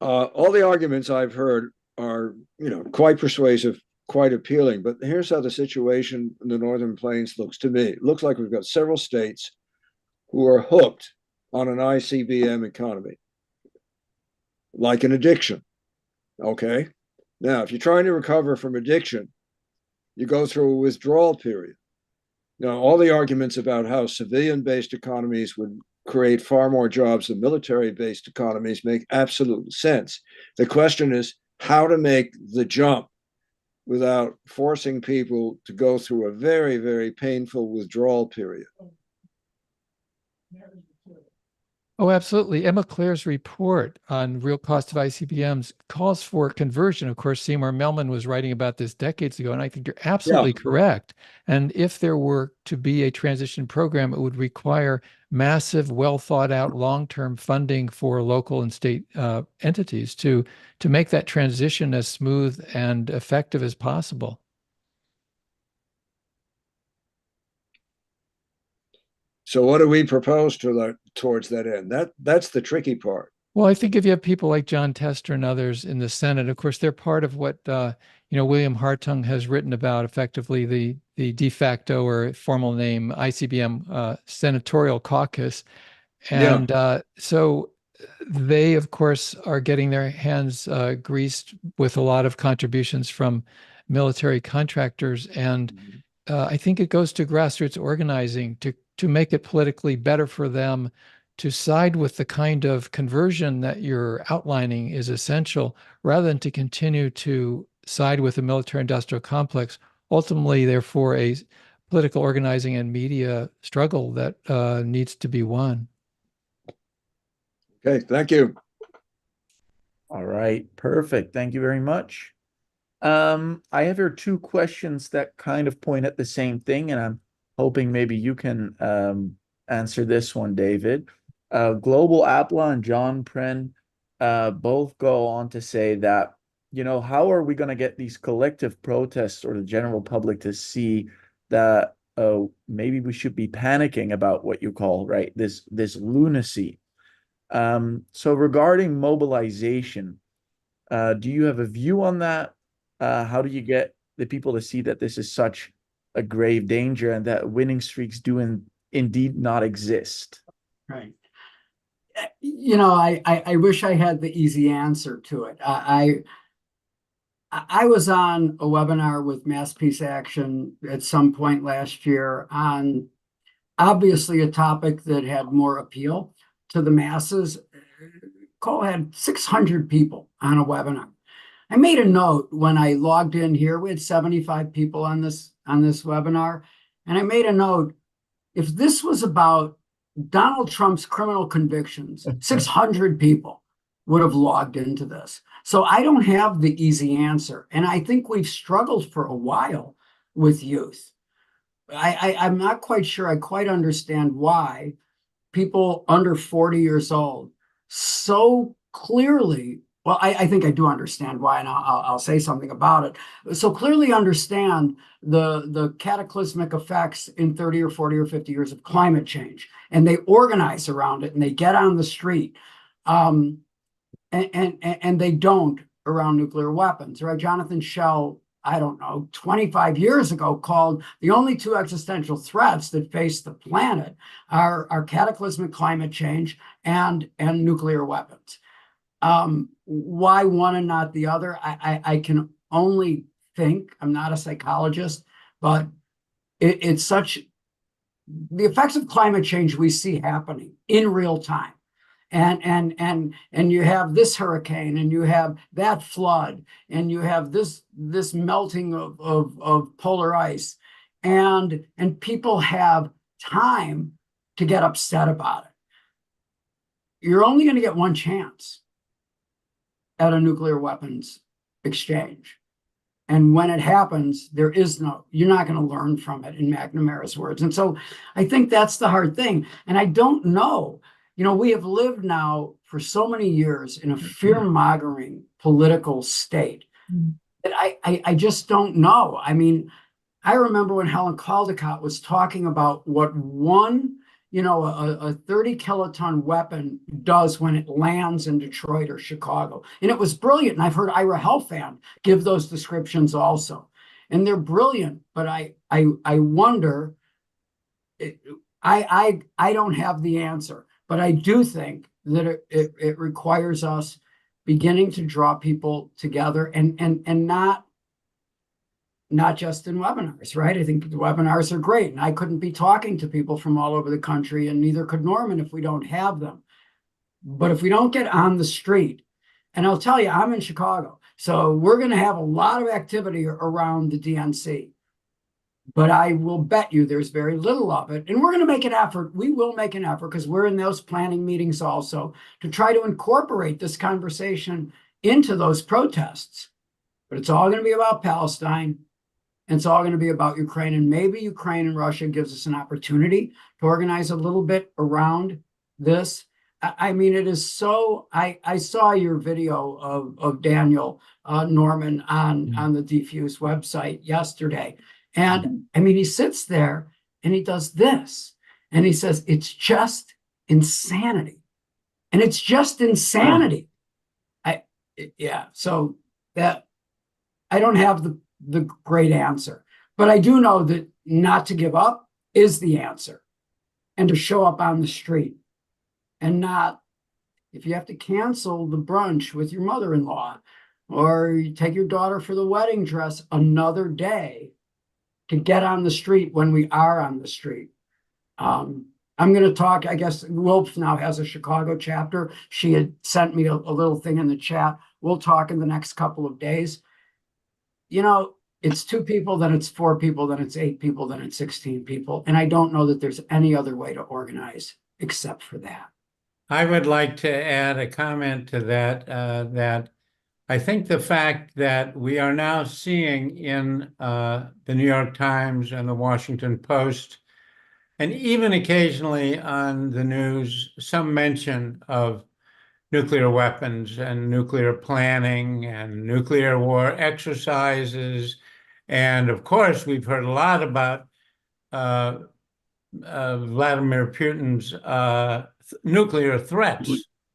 the arguments I've heard are, quite persuasive, quite appealing. But here's how the situation in the Northern Plains looks to me. It looks like we've got several states who are hooked on an ICBM economy, like an addiction. Okay. Now, if you're trying to recover from addiction, you go through a withdrawal period. Now, all the arguments about how civilian-based economies would create far more jobs than military-based economies make absolute sense. The question is how to make the jump without forcing people to go through a very, very painful withdrawal period. Oh, absolutely. Emma Claire's report on real cost of ICBMs calls for conversion. Of course, Seymour Melman was writing about this decades ago, and I think you're absolutely correct. And if there were to be a transition program, it would require massive, well thought out, long-term funding for local and state entities to make that transition as smooth and effective as possible. So what do we propose towards that end? That's the tricky part. Well, I think if you have people like John Tester and others in the Senate, of course, they're part of what William Hartung has written about, effectively the de facto or formal name ICBM Senatorial Caucus, and so they, of course, are getting their hands greased with a lot of contributions from military contractors, and I think it goes to grassroots organizing to make it politically better for them to side with the kind of conversion that you're outlining is essential, rather than to continue to side with the military-industrial complex. Ultimately, therefore, a political organizing and media struggle that needs to be won. Okay, thank you. All right, perfect. Thank you very much. I have here two questions that kind of point at the same thing, and I'm hoping maybe you can answer this one, David. Global Appla and John Pren both go on to say that, how are we going to get these collective protests or the general public to see that maybe we should be panicking about what you call, right, this lunacy. So regarding mobilization, do you have a view on that? How do you get the people to see that this is such a grave danger and that winning streaks do indeed not exist? Right. I wish I had the easy answer to it. I was on a webinar with Mass Peace Action at some point last year on obviously a topic that had more appeal to the masses. Cole had 600 people on a webinar. I made a note when I logged in here. We had 75 people on this webinar, and I made a note. If this was about Donald Trump's criminal convictions, 600 people would have logged into this. So I don't have the easy answer, and I think we've struggled for a while with youth. I'm not quite sure I quite understand why people under 40 years old so clearly, well, I think I do understand why, and I'll say something about it. So clearly understand the cataclysmic effects in 30 or 40 or 50 years of climate change, and they organize around it, and they get on the street, and they don't around nuclear weapons, right? Jonathan Schell, I don't know, 25 years ago called the only two existential threats that face the planet are cataclysmic climate change and nuclear weapons. Why one and not the other? I can only think, I'm not a psychologist, but it's such, the effects of climate change we see happening in real time. And you have this hurricane, and you have that flood, and you have this melting of polar ice, and people have time to get upset about it. You're only going to get one chance at a nuclear weapons exchange. And when it happens, you're not going to learn from it, in McNamara's words. And so I think that's the hard thing. And I don't know, we have lived now for so many years in a fear-mongering political state that I just don't know. I mean, I remember when Helen Caldicott was talking about what one, a 30 kiloton weapon does when it lands in Detroit or Chicago. And it was brilliant. And I've heard Ira Helfand give those descriptions also. And they're brilliant, but I wonder, I don't have the answer, but I do think that it requires us beginning to draw people together and not just in webinars, right? I think the webinars are great, and I couldn't be talking to people from all over the country, and neither could Norman if we don't have them. But if we don't get on the street, and I'll tell you, I'm in Chicago, so we're going to have a lot of activity around the DNC. But I will bet you there's very little of it. And we're going to make an effort. We will make an effort, because we're in those planning meetings also, to try to incorporate this conversation into those protests. But it's all going to be about Palestine. And it's all going to be about Ukraine. And maybe Ukraine and Russia gives us an opportunity to organize a little bit around this. I mean, it is so, I saw your video of Daniel Norman on the Defuse website yesterday. And I mean, he sits there and he does this. And he says, it's just insanity. And it's just insanity. So that I don't have the great answer, but I do know that not to give up is the answer, and to show up on the street, and not, if you have to cancel the brunch with your mother-in-law, or you take your daughter for the wedding dress another day, to get on the street when we are on the street. I'm going to talk, I guess Wilf now has a Chicago chapter. She had sent me a little thing in the chat. We'll talk in the next couple of days. It's 2 people, then it's 4 people, then it's 8 people, then it's 16 people. And I don't know that there's any other way to organize except for that. I would like to add a comment to that, that I think the fact that we are now seeing in the New York Times and the Washington Post, and even occasionally on the news, some mention of nuclear weapons and nuclear planning and nuclear war exercises. And of course, we've heard a lot about Vladimir Putin's nuclear threats,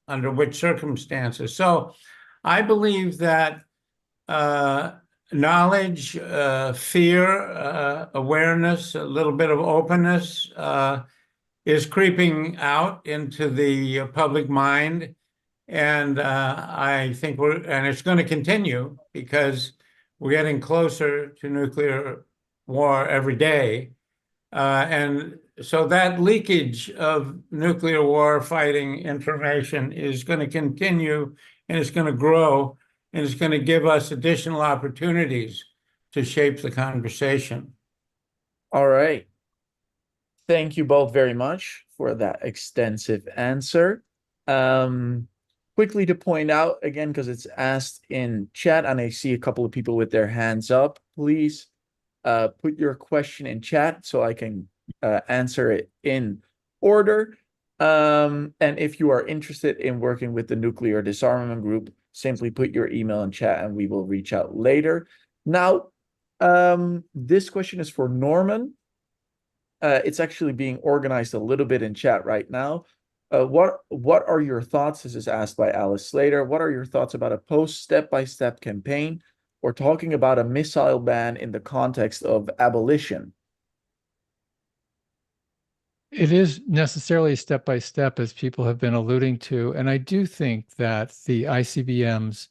under which circumstances. So I believe that knowledge, fear, awareness, a little bit of openness is creeping out into the public mind. And I think it's going to continue because we're getting closer to nuclear war every day. And so that leakage of nuclear war fighting information is going to continue, and it's going to grow, and it's going to give us additional opportunities to shape the conversation. All right. Thank you both very much for that extensive answer. Quickly to point out again, because it's asked in chat, and I see a couple of people with their hands up, please put your question in chat so I can answer it in order. And if you are interested in working with the Nuclear Disarmament Group, simply put your email in chat and we will reach out later. Now, this question is for Norman. It's actually being organized a little bit in chat right now. What are your thoughts? This is asked by Alice Slater. What are your thoughts about a post-step-by-step campaign or talking about a missile ban in the context of abolition? It is necessarily step by step, as people have been alluding to. And I do think that the ICBMs,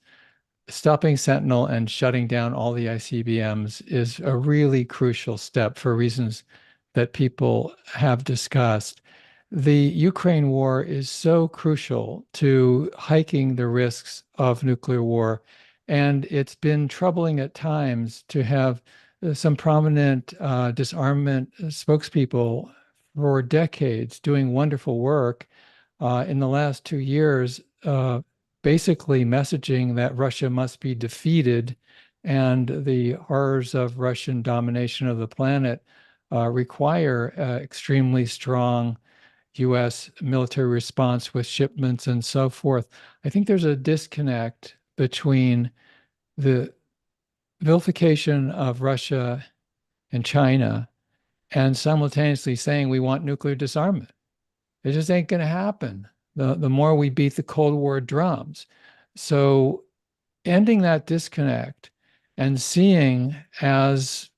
stopping Sentinel and shutting down all the ICBMs, is a really crucial step for reasons that people have discussed. The Ukraine war is so crucial to hiking the risks of nuclear war. And it's been troubling at times to have some prominent disarmament spokespeople for decades doing wonderful work in the last 2 years, basically messaging that Russia must be defeated and the horrors of Russian domination of the planet require extremely strong U.S. military response with shipments and so forth. I think there's a disconnect between the vilification of Russia and China and simultaneously saying we want nuclear disarmament. It just ain't going to happen. The more we beat the Cold War drums. So ending that disconnect and seeing, as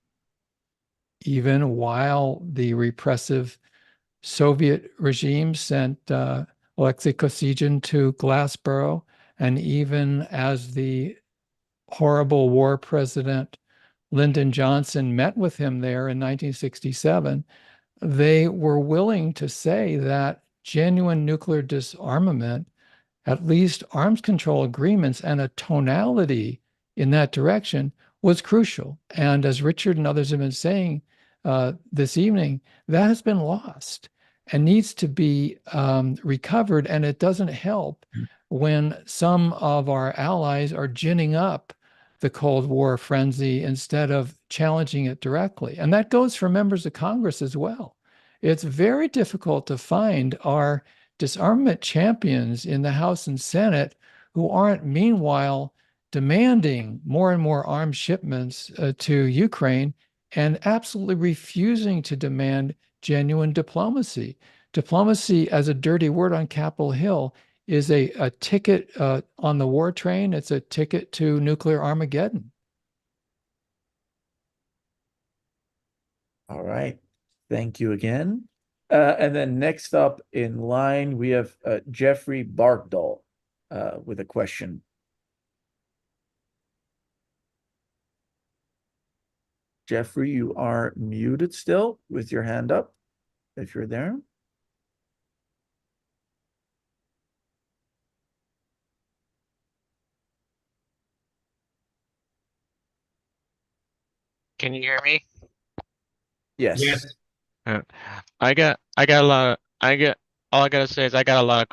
even while the repressive Soviet regime sent Alexei Kosygin to Glassboro, and even as the horrible war president Lyndon Johnson met with him there in 1967, they were willing to say that genuine nuclear disarmament, at least arms control agreements and a tonality in that direction, was crucial. And as Richard and others have been saying this evening, that has been lost and needs to be recovered. And it doesn't help when some of our allies are ginning up the Cold War frenzy instead of challenging it directly. And that goes for members of Congress as well. It's very difficult to find our disarmament champions in the House and Senate who aren't meanwhile demanding more and more arms shipments to Ukraine and absolutely refusing to demand genuine diplomacy. Diplomacy, as a dirty word on Capitol Hill, is a ticket on the war train. It's a ticket to nuclear Armageddon. All right. Thank you again. And then next up in line, we have Jeffrey Barkdahl with a question. Jeffrey, you are muted still with your hand up, if you're there. Can you hear me? Yes. Yes. I got a lot of, all I gotta say is I got a lot of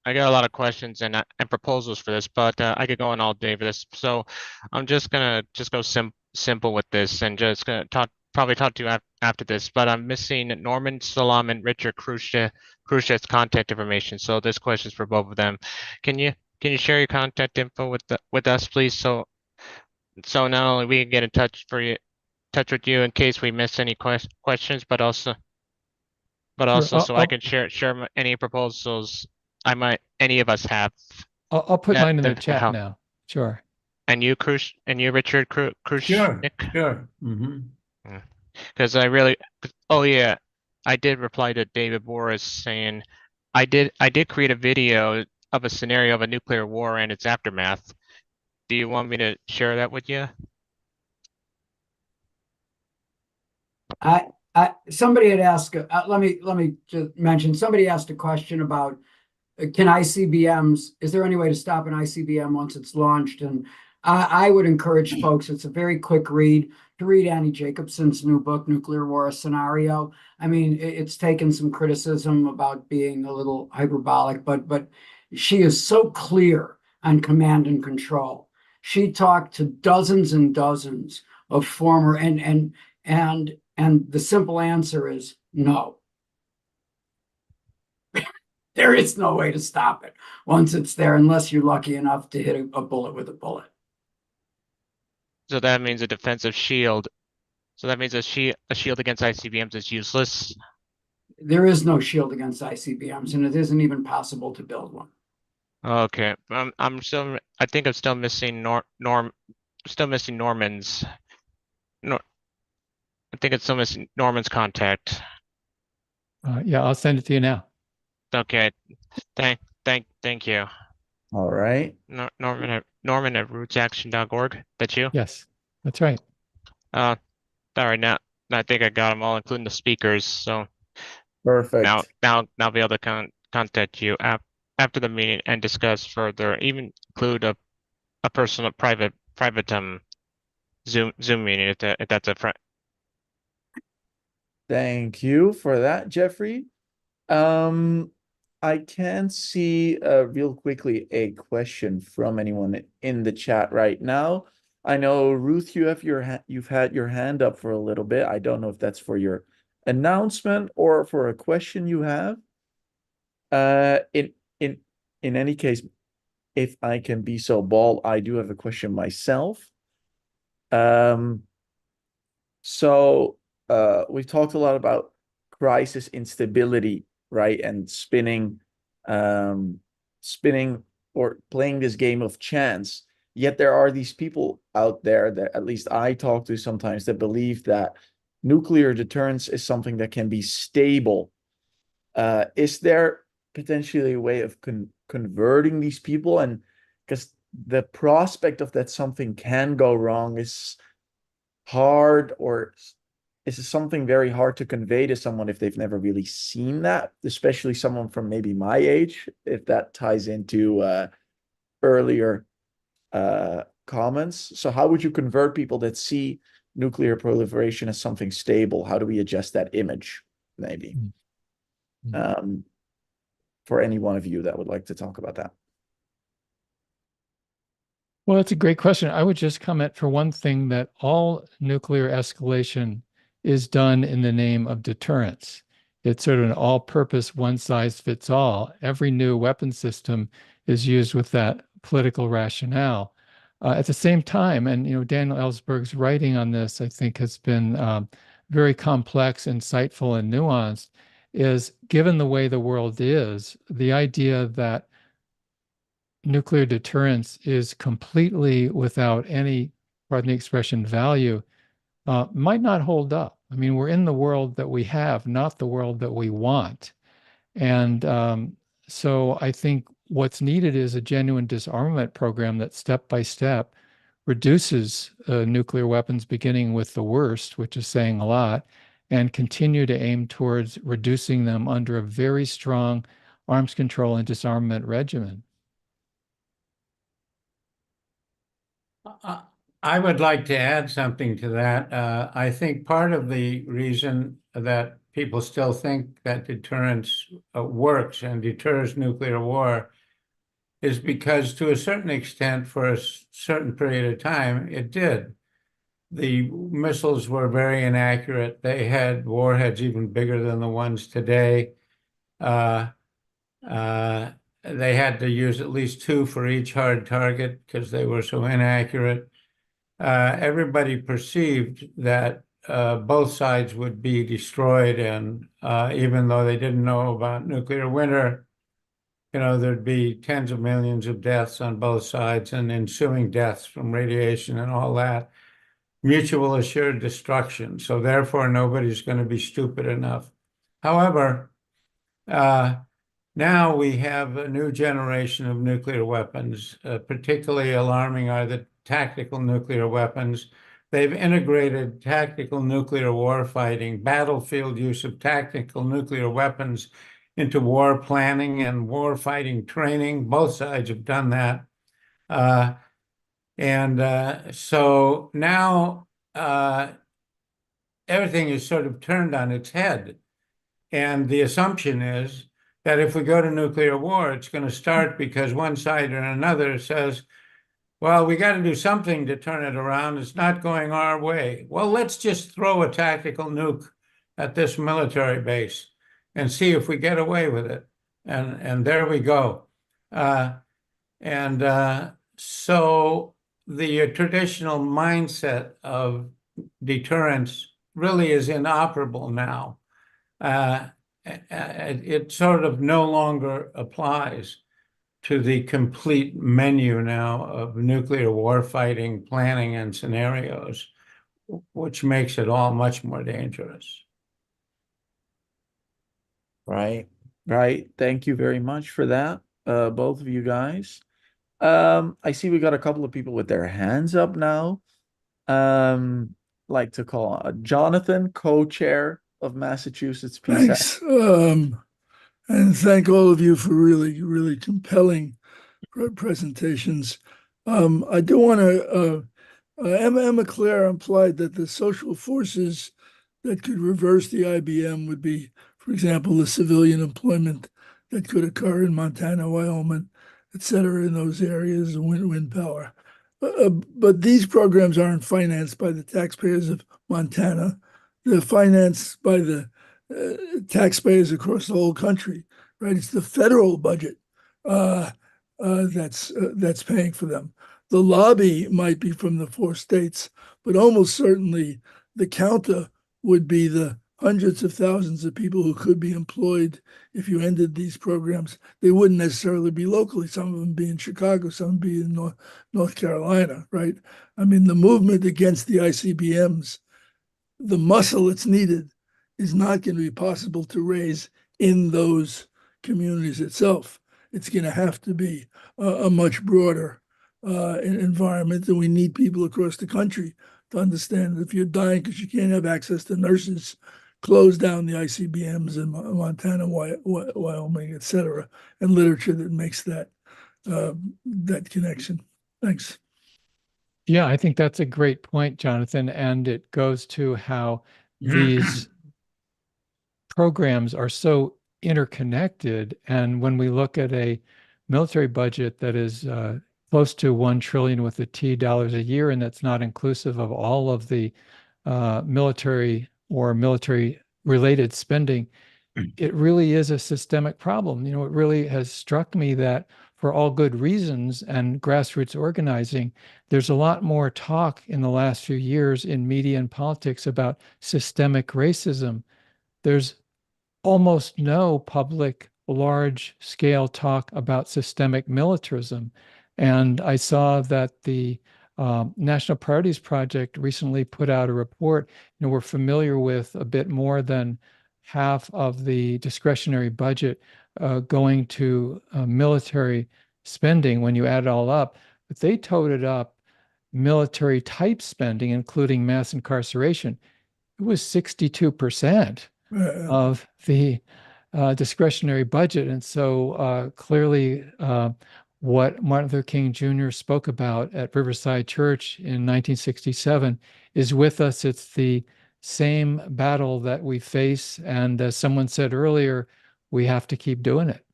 I got a lot of questions and proposals for this, but I could go on all day for this. So I'm just gonna go simple with this and just gonna probably talk to you after this. But I'm missing Norman Salam and Richard Khrushchev's contact information. So this question is for both of them. Can you share your contact info with us, please? So not only we can get in touch with you in case we miss any questions, but also Sure. so I can share any proposals any of us have. I'll put mine in the to chat help. now. Sure. And you, Richard Sure, Krushnick? sure. Mm-hmm. Because oh yeah, I did reply to David Boris saying I did create a video of a scenario of a nuclear war and its aftermath. Do you want me to share that with you? Somebody had asked, let me just mention, somebody asked a question about, can ICBMs, is there any way to stop an ICBM once it's launched? And I would encourage folks, it's a very quick read, to read Annie Jacobson's new book, Nuclear War: A Scenario. I mean, it's taken some criticism about being a little hyperbolic, but she is so clear on command and control. She talked to dozens and dozens of former, and the simple answer is no. There is no way to stop it once it's there, unless you're lucky enough to hit a bullet with a bullet. So that means a defensive shield. So that means a shield against ICBMs is useless. There is no shield against ICBMs, and it isn't even possible to build one. Okay, I think I'm still missing Norman's. I think it's still missing Norman's contact. Yeah, I'll send it to you now. Okay, thank you. All right. Norman at rootsaction.org. That's you? Yes, that's right. All right, now I think I got them all, including the speakers. So Perfect. now I'll be able to contact you after the meeting and discuss further. Even include a personal private Zoom meeting if that's a friend. Thank you for that, Jeffrey. I can see real quickly a question from anyone in the chat right now. I know, Ruth, you've had your hand up for a little bit. I don't know if that's for your announcement or for a question you have. In any case, if I can be so bold, I do have a question myself. So we've talked a lot about crisis instability, right? And spinning or playing this game of chance. Yet there are these people out there that at least I talk to sometimes that believe that nuclear deterrence is something that can be stable. Is there potentially a way of converting these people? And because the prospect of that something can go wrong is hard, or is it something very hard to convey to someone if they've never really seen that, especially someone from maybe my age, if that ties into earlier comments. So how would you convert people that see nuclear proliferation as something stable? How do we adjust that image, maybe? For any one of you that would like to talk about that. Well, that's a great question. I would just comment, for one thing, that all nuclear escalation is done in the name of deterrence. It's sort of an all-purpose, one-size-fits-all. Every new weapon system is used with that political rationale. At the same time, and Daniel Ellsberg's writing on this, I think, has been very complex, insightful, and nuanced, is, given the way the world is, the idea that nuclear deterrence is completely without any, pardon the expression, value, might not hold up. I mean, we're in the world that we have, not the world that we want. And so I think what's needed is a genuine disarmament program that step by step reduces nuclear weapons, beginning with the worst, which is saying a lot, and continue to aim towards reducing them under a very strong arms control and disarmament regimen. I would like to add something to that. I think part of the reason that people still think that deterrence works and deters nuclear war is because, to a certain extent, for a certain period of time, it did. The missiles were very inaccurate. They had warheads even bigger than the ones today. They had to use at least 2 for each hard target because they were so inaccurate. Everybody perceived that both sides would be destroyed, and even though they didn't know about nuclear winter, there'd be tens of millions of deaths on both sides and ensuing deaths from radiation and all that. Mutual assured destruction. So therefore, nobody's going to be stupid enough. However, now we have a new generation of nuclear weapons. Particularly alarming are the tactical nuclear weapons. They've integrated tactical nuclear warfighting, battlefield use of tactical nuclear weapons into war planning and war fighting training. Both sides have done that. So now everything is sort of turned on its head. And the assumption is that if we go to nuclear war, it's going to start because one side or another says, well, we got to do something to turn it around. It's not going our way. Well, let's just throw a tactical nuke at this military base and see if we get away with it. And there we go. So the traditional mindset of deterrence really is inoperable now. It sort of no longer applies to the complete menu now of nuclear warfighting planning and scenarios, which makes it all much more dangerous. Right. Thank you very much for that, both of you guys. I see we got a couple of people with their hands up now. Like to call Jonathan, co-chair of Massachusetts Peace Thanks. And thank all of you for really, really compelling presentations. I do want to, Emma Claire implied that the social forces that could reverse the IBM would be, for example, the civilian employment that could occur in Montana, Wyoming, et cetera, in those areas, wind power. But these programs aren't financed by the taxpayers of Montana. They're financed by the taxpayers across the whole country, right? It's the federal budget that's paying for them. The lobby might be from the 4 states, but almost certainly the counter would be the hundreds of thousands of people who could be employed if you ended these programs. They wouldn't necessarily be locally. Some of them be in Chicago, some be in North Carolina, right? I mean, the movement against the ICBMs, the muscle that's needed is not going to be possible to raise in those communities itself. It's going to have to be a much broader environment, and we need people across the country to understand that if you're dying because you can't have access to nurses, close down the ICBMs in Montana, Wyoming, et cetera, and literature that makes that connection. Thanks. Yeah, I think that's a great point, Jonathan. And it goes to how these programs are so interconnected. And when we look at a military budget that is close to $1 trillion with a T dollars a year, and that's not inclusive of all of the military or military related spending, it really is a systemic problem. It really has struck me that for all good reasons and grassroots organizing, there's a lot more talk in the last few years in media and politics about systemic racism. There's almost no public large scale talk about systemic militarism. And I saw that the National Priorities Project recently put out a report. We're familiar with a bit more than half of the discretionary budget going to military spending when you add it all up. But they totaled up military type spending, including mass incarceration. It was 62% of the discretionary budget. And so clearly what Martin Luther King Jr. spoke about at Riverside Church in 1967 is with us. It's the same battle that we face. And as someone said earlier, we have to keep doing it.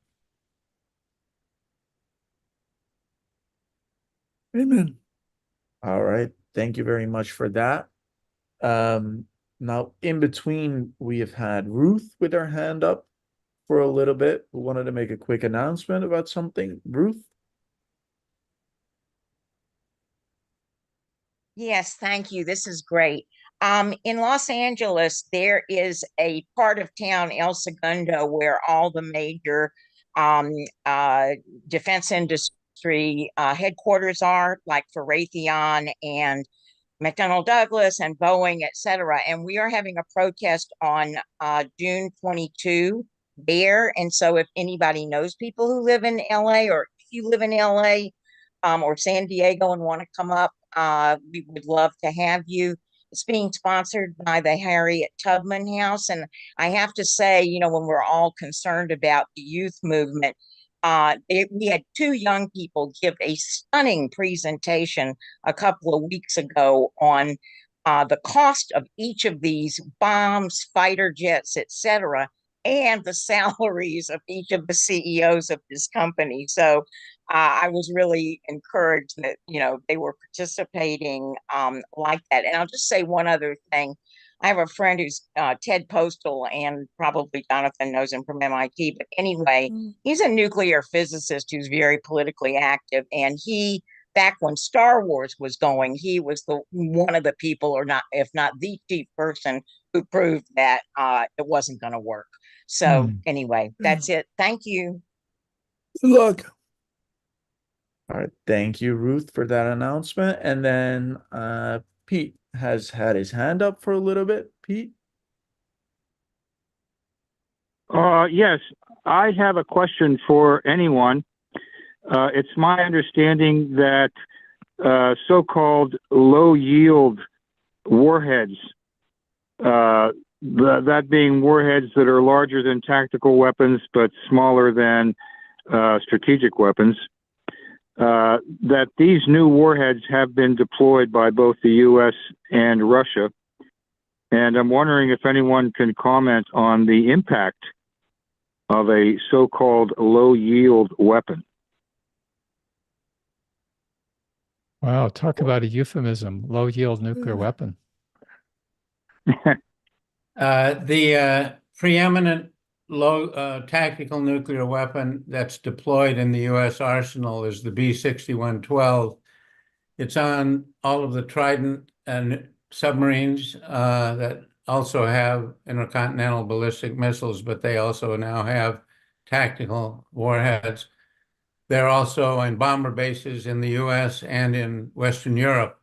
Amen. All right. Thank you very much for that. Now, in between, we have had Ruth with her hand up for a little bit, who wanted to make a quick announcement about something. Ruth? Yes, thank you. This is great. In Los Angeles, there is a part of town, El Segundo, where all the major defense industry headquarters are, like for Raytheon and McDonnell Douglas and Boeing, et cetera. And we are having a protest on June 22 there. And so if anybody knows people who live in LA, or if you live in LA or San Diego and want to come up, we would love to have you. It's being sponsored by the Harriet Tubman House. And I have to say, you know, when we're all concerned about the youth movement, we had two young people give a stunning presentation a couple of weeks ago on the cost of each of these bombs, fighter jets, etc., and the salaries of each of the CEOs of this company. So I was really encouraged that, you know, they were participating like that. And I'll just say one other thing. I have a friend who's Ted Postal, and probably Jonathan knows him from MIT. But anyway, he's a nuclear physicist who's very politically active. And he, back when Star Wars was going, he was one of the people, or not, if not the chief person, who proved that it wasn't going to work. So anyway, that's it. Thank you. Good luck. All right. Thank you, Ruth, for that announcement. And then Pete has had his hand up for a little bit. Pete? Yes, I have a question for anyone. It's my understanding that so-called low-yield warheads, that being warheads that are larger than tactical weapons but smaller than strategic weapons, that these new warheads have been deployed by both the U.S. and Russia. And I'm wondering if anyone can comment on the impact of a so-called low-yield weapon. Wow, talk about a euphemism, low-yield nuclear weapon. The preeminent low tactical nuclear weapon that's deployed in the U.S. arsenal is the B-6112. It's on all of the Trident and submarines that also have intercontinental ballistic missiles, but they also now have tactical warheads. They're also in bomber bases in the U.S. and in Western Europe.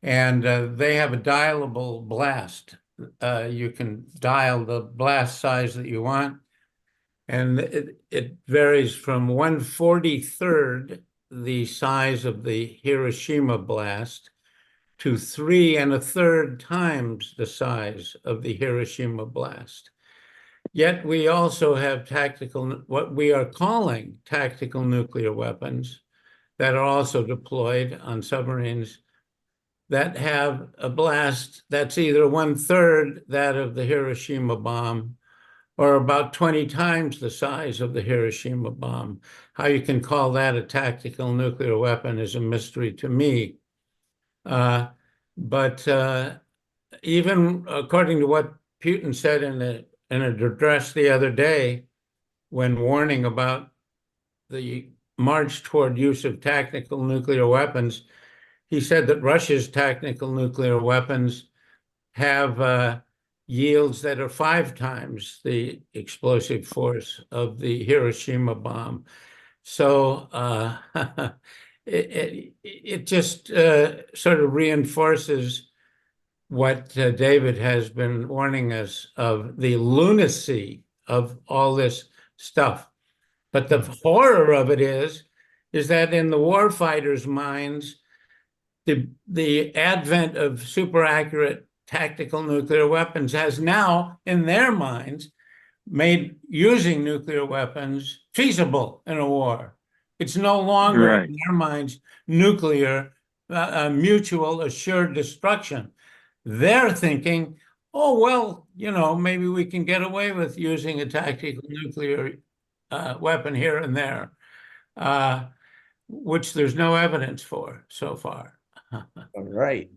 And they have a dialable blast. You can dial the blast size that you want. And it varies from 1/43rd the size of the Hiroshima blast to 3 1/3 times the size of the Hiroshima blast. Yet we also have what we are calling tactical nuclear weapons that are also deployed on submarines that have a blast that's either 1/3 that of the Hiroshima bomb or about 20 times the size of the Hiroshima bomb. How you can call that a tactical nuclear weapon is a mystery to me. But even according to what Putin said in an address the other day, when warning about the march toward use of tactical nuclear weapons, he said that Russia's tactical nuclear weapons have yields that are 5 times the explosive force of the Hiroshima bomb. So it just sort of reinforces what David has been warning us of, the lunacy of all this stuff. But the horror of it is that in the warfighters' minds, the advent of super accurate tactical nuclear weapons has now, in their minds, made using nuclear weapons feasible in a war. It's no longer, in their minds, nuclear, mutual assured destruction. They're thinking, oh, well, you know, maybe we can get away with using a tactical nuclear weapon here and there, which there's no evidence for so far. All right.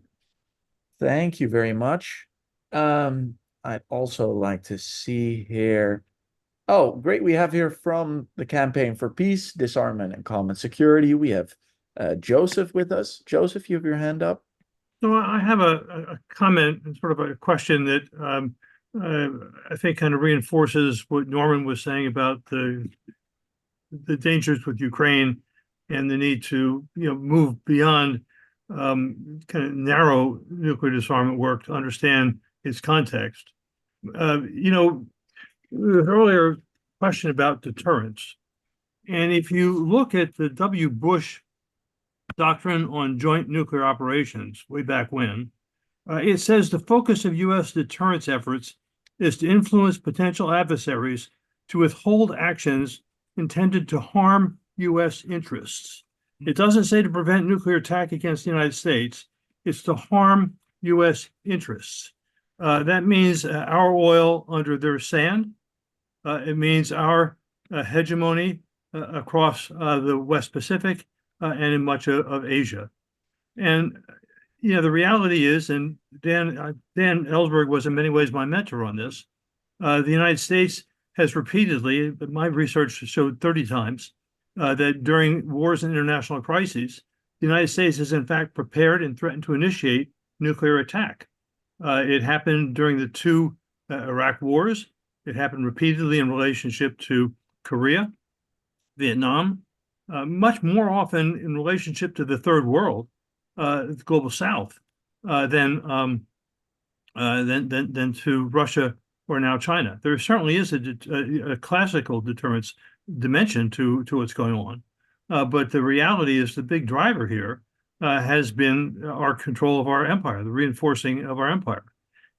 Thank you very much. I'd also like to see here. Oh, great. We have here from the Campaign for Peace, Disarmament, and Common Security. We have Joseph with us. Joseph, you have your hand up. So I have a comment and sort of a question that I think kind of reinforces what Norman was saying about the dangers with Ukraine and the need to move beyond kind of narrow nuclear disarmament work to understand its context. Earlier question about deterrence, and if you look at the W. Bush Doctrine on Joint Nuclear Operations way back when, it says the focus of U.S. deterrence efforts is to influence potential adversaries to withhold actions intended to harm U.S. interests. It doesn't say to prevent nuclear attack against the United States. It's to harm U.S. interests. That means our oil under their sand. It means our hegemony across the West Pacific and in much of Asia. And the reality is, and Dan Ellsberg was in many ways my mentor on this, the United States has repeatedly, my research showed 30 times, that during wars and international crises, the United States has in fact prepared and threatened to initiate nuclear attack. It happened during the two Iraq wars. It happened repeatedly in relationship to Korea, Vietnam, much more often in relationship to the third world, the global South, than to Russia or now China. There certainly is a classical deterrence dimension to what's going on, but the reality is the big driver here has been our control of our empire, the reinforcing of our empire.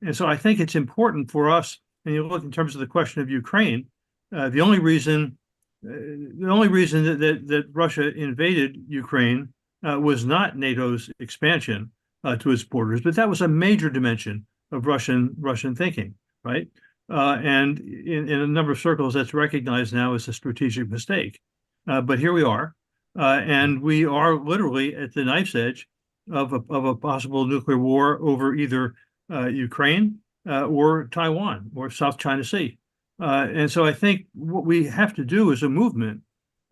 And so I think it's important for us, and you look in terms of the question of Ukraine, the only reason that Russia invaded Ukraine was not NATO's expansion to its borders, but that was a major dimension of Russian thinking, right? And in a number of circles, that's recognized now as a strategic mistake. But here we are, and we are literally at the knife's edge of a possible nuclear war over either Ukraine or Taiwan or South China Sea. And so I think what we have to do as a movement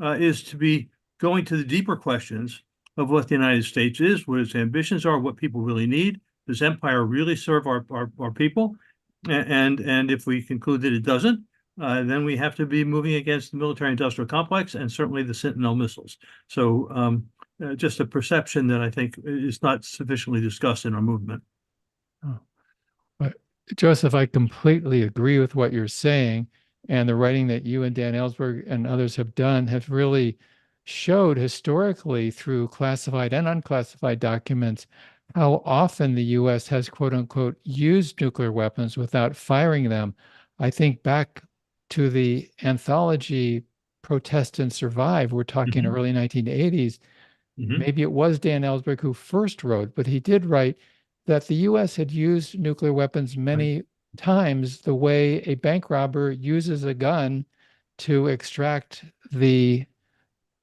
is to be going to the deeper questions of what the United States is, what its ambitions are, what people really need. Does empire really serve our people? And if we conclude that it doesn't, then we have to be moving against the military-industrial complex and certainly the Sentinel missiles. So just a perception that I think is not sufficiently discussed in our movement. Joseph, I completely agree with what you're saying, and the writing that you and Dan Ellsberg and others have done have really showed historically through classified and unclassified documents how often the U.S. has, quote unquote, used nuclear weapons without firing them. I think back to the anthology Protest and Survive, we're talking early 1980s. Maybe it was Dan Ellsberg who first wrote, but he did write that the U.S. had used nuclear weapons many times the way a bank robber uses a gun to extract the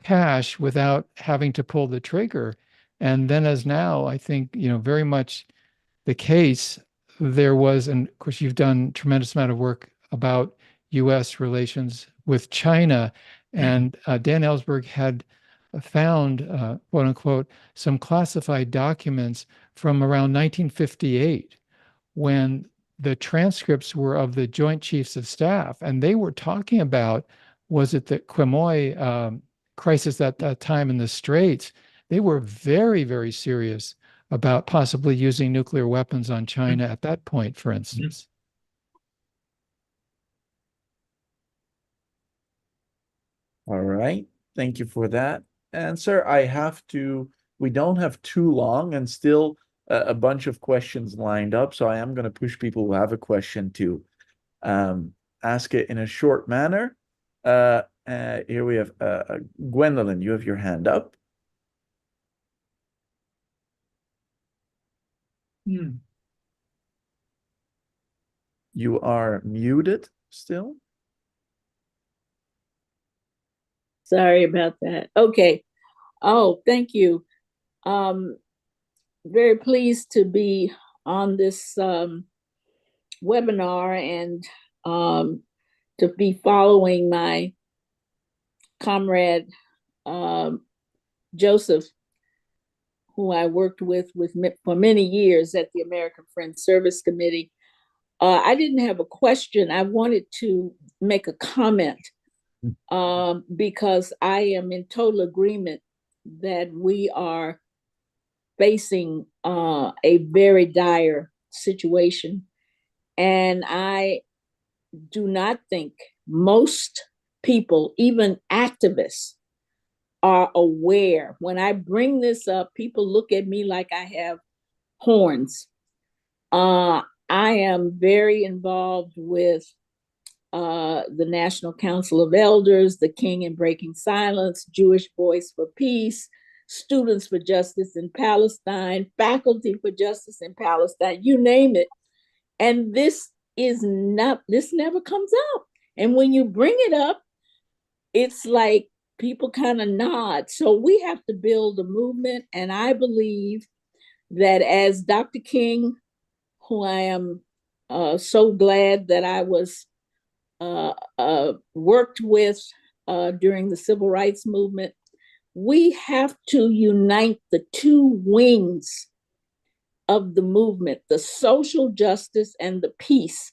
cash without having to pull the trigger. And then as now, I think, very much the case, there was, and of course, you've done a tremendous amount of work about U.S. relations with China. And Dan Ellsberg had found, quote unquote, some classified documents from around 1958 when the transcripts were of the Joint Chiefs of Staff. And they were talking about, was it the Quemoy crisis at that time in the Straits? They were very, very serious about possibly using nuclear weapons on China at that point, for instance. All right. Thank you for that answer. We don't have too long and still a bunch of questions lined up. So I am going to push people who have a question to ask it in a short manner. Here we have Gwendolyn, you have your hand up. You are muted still. Sorry about that. Okay. Oh, thank you. Very pleased to be on this webinar and to be following my comrade Joseph, who I worked with for many years at the American Friends Service Committee. I didn't have a question. I wanted to make a comment because I am in total agreement that we are facing a very dire situation. And I do not think most people, even activists, are aware. When I bring this up, people look at me like I have horns. I am very involved with the National Council of Elders, the King in Breaking Silence, Jewish Voice for Peace, Students for Justice in Palestine, Faculty for Justice in Palestine, you name it. And this never comes up. And when you bring it up, it's like people kind of nod. So we have to build a movement. And I believe that as Dr. King, who I am so glad that I was worked with during the civil rights movement, we have to unite the two wings of the movement, the social justice and the peace,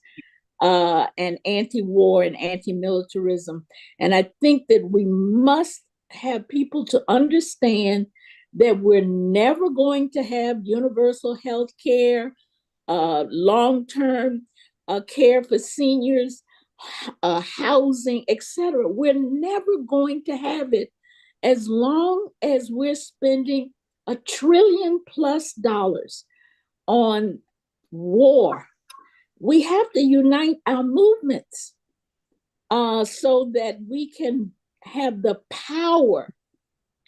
and anti-war and anti-militarism. And I think that we must have people to understand that we're never going to have universal health care, long-term care for seniors, housing, etc. We're never going to have it as long as we're spending $1 trillion+ on war. We have to unite our movements so that we can have the power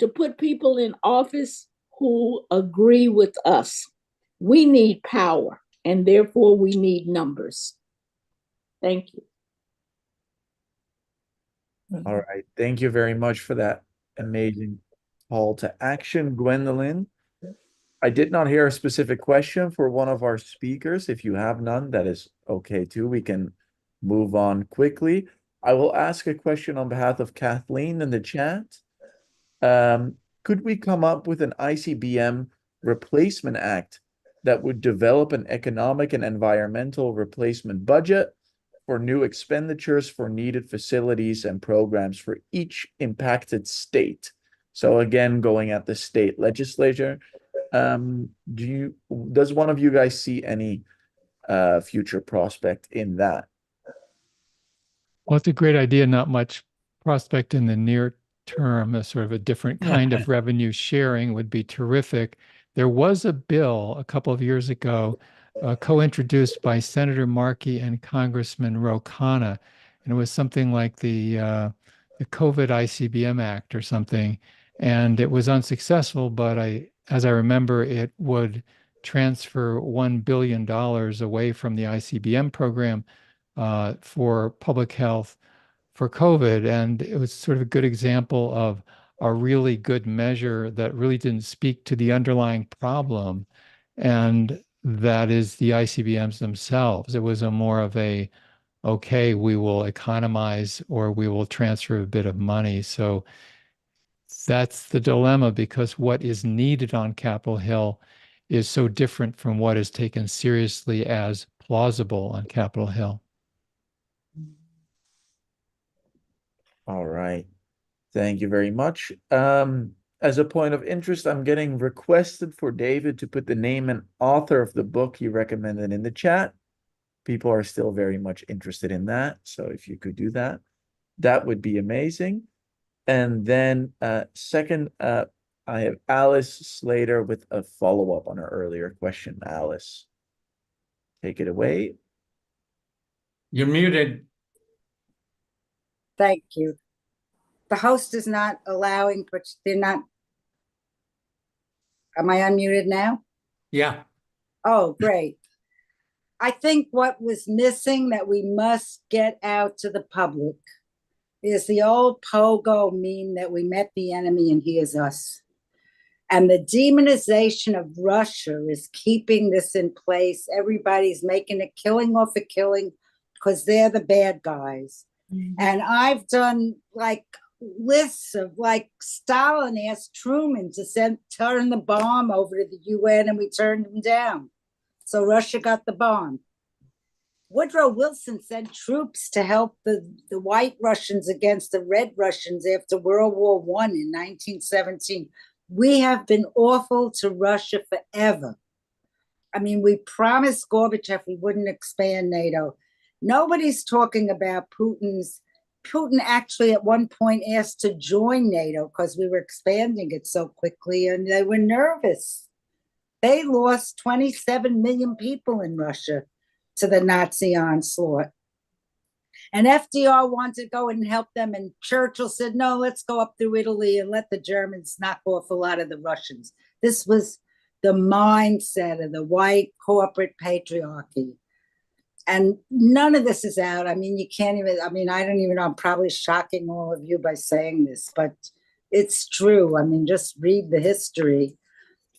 to put people in office who agree with us. We need power, and therefore we need numbers. Thank you. All right. Thank you very much for that amazing call to action, Gwendolyn. I did not hear a specific question for one of our speakers. If you have none, that is okay too. We can move on quickly. I will ask a question on behalf of Kathleen in the chat. Could we come up with an ICBM replacement act that would develop an economic and environmental replacement budget for new expenditures for needed facilities and programs for each impacted state? So again, going at the state legislature, does one of you guys see any future prospect in that? Well, it's a great idea. Not much prospect in the near term. A sort of a different kind of revenue sharing would be terrific. There was a bill a couple of years ago co-introduced by Senator Markey and Congressman Ro Khanna, and it was something like the COVID ICBM Act or something, and it was unsuccessful, but as I remember, it would transfer $1 billion away from the ICBM program for public health for COVID. And it was sort of a good example of a really good measure that really didn't speak to the underlying problem. And that is the ICBMs themselves. It was more of a, okay, we will economize or we will transfer a bit of money. So that's the dilemma, because what is needed on Capitol Hill is so different from what is taken seriously as plausible on Capitol Hill. All right. Thank you very much. As a point of interest, I'm getting requested for David to put the name and author of the book he recommended in the chat. People are still very much interested in that. So if you could do that, that would be amazing. And then second, I have Alice Slater with a follow-up on her earlier question. Alice, take it away. You're muted. Thank you. The host is not allowing, but they're not. Am I unmuted now? Yeah. Oh, great. I think what was missing that we must get out to the public is the old pogo meme that we met the enemy and he is us. And the demonization of Russia is keeping this in place. Everybody's making a killing off a killing because they're the bad guys. Mm-hmm. And I've done like lists of like Stalin asked Truman to turn the bomb over to the UN and we turned him down. So Russia got the bomb. Woodrow Wilson sent troops to help the white Russians against the red Russians after World War I in 1917. We have been awful to Russia forever. I mean, we promised Gorbachev we wouldn't expand NATO. Nobody's talking about Putin actually at one point asked to join NATO because we were expanding it so quickly and they were nervous. They lost 27 million people in Russia to the Nazi onslaught. And FDR wanted to go and help them, and Churchill said, no, let's go up through Italy and let the Germans knock off a lot of the Russians. This was the mindset of the white corporate patriarchy. And none of this is out. I mean, you can't even, I mean, I don't even know, I'm probably shocking all of you by saying this, but it's true. I mean, just read the history.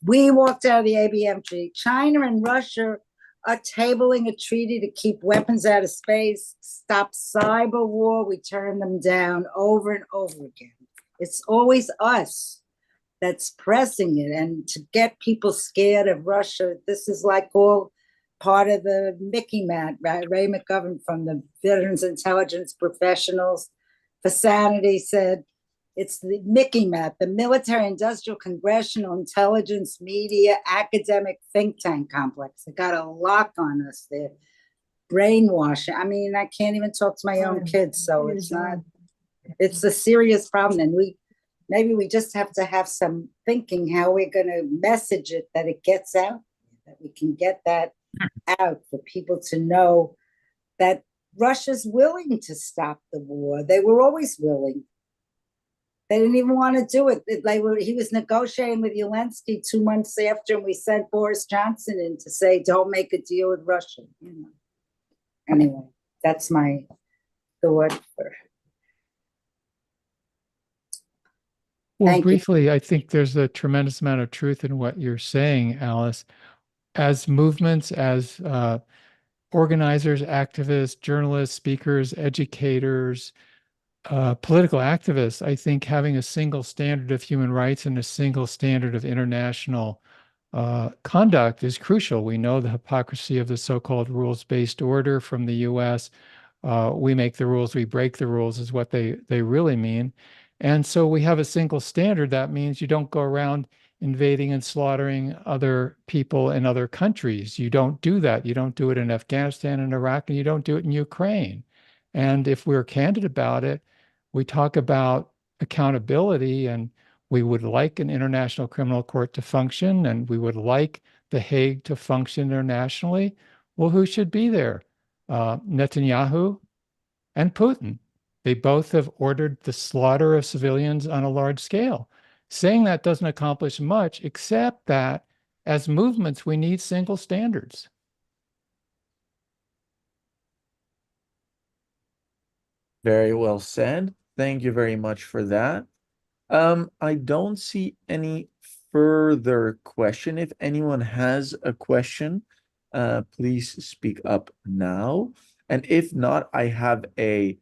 We walked out of the ABM treaty. China and Russia are tabling a treaty to keep weapons out of space, stop cyber war. We turn them down over and over again. It's always us that's pressing it. And to get people scared of Russia, this is like all part of the Mickey Mat, right? Ray McGovern from the Veterans Intelligence Professionals for Sanity said, it's the Mickey Mat, the military, industrial, congressional, intelligence, media, academic think tank complex. They got a lock on us. They're brainwashing. I mean, I can't even talk to my own kids, so it's not, it's a serious problem. And maybe we just have to have some thinking how we're going to message it, that it gets out, that we can get that out for people to know that Russia's willing to stop the war. They were always willing. They didn't even want to do it. He was negotiating with Zelensky 2 months after, and we sent Boris Johnson in to say, don't make a deal with Russia. You know. Anyway, that's my thought. Well, briefly, I think there's a tremendous amount of truth in what you're saying, Alice. As movements, as organizers, activists, journalists, speakers, educators, political activists, I think having a single standard of human rights and a single standard of international conduct is crucial. We know the hypocrisy of the so-called rules-based order from the US. We make the rules, we break the rules is what they really mean. And so we have a single standard. That means you don't go around invading and slaughtering other people in other countries. You don't do that. You don't do it in Afghanistan and Iraq, and you don't do it in Ukraine. And if we're candid about it, we talk about accountability, and we would like an international criminal court to function, and we would like The Hague to function internationally. Well, who should be there? Netanyahu and Putin. They both have ordered the slaughter of civilians on a large scale. Saying that doesn't accomplish much, except that as movements, we need single standards. Very well said. Thank you very much for that. I don't see any further question. If anyone has a question, please speak up now. And if not, I have a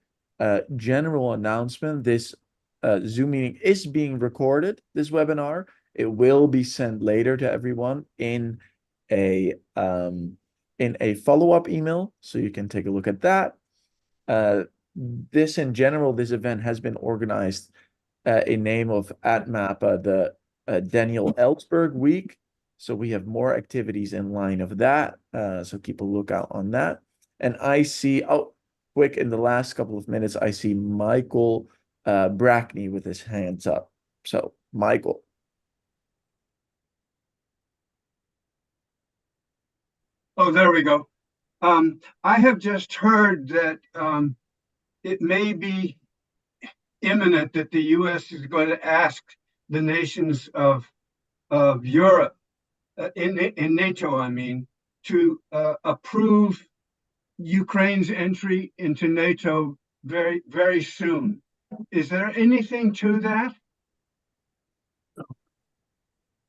general announcement. This Zoom meeting is being recorded, this webinar. It will be sent later to everyone in a follow-up email, so you can take a look at that. This in general, this event has been organized in name of ATMAPA, the Daniel Ellsberg Week. So we have more activities in line of that. So keep a lookout on that. And I see, quick, in the last couple of minutes, I see Michael Brackney with his hands up. So Michael. Oh, there we go. I have just heard that it may be imminent that the U.S. is going to ask the nations of Europe, in NATO, I mean, to approve Ukraine's entry into NATO very, very soon. Is there anything to that?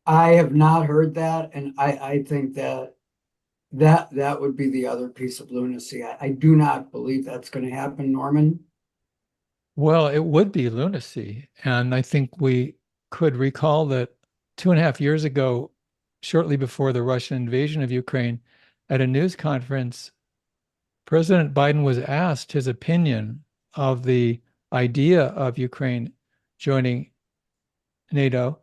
I have not heard that, and I think that would be the other piece of lunacy. I do not believe that's going to happen, Norman. Well, it would be lunacy. And I think we could recall that 2.5 years ago, shortly before the Russian invasion of Ukraine, at a news conference, President Biden was asked his opinion of the idea of Ukraine joining NATO.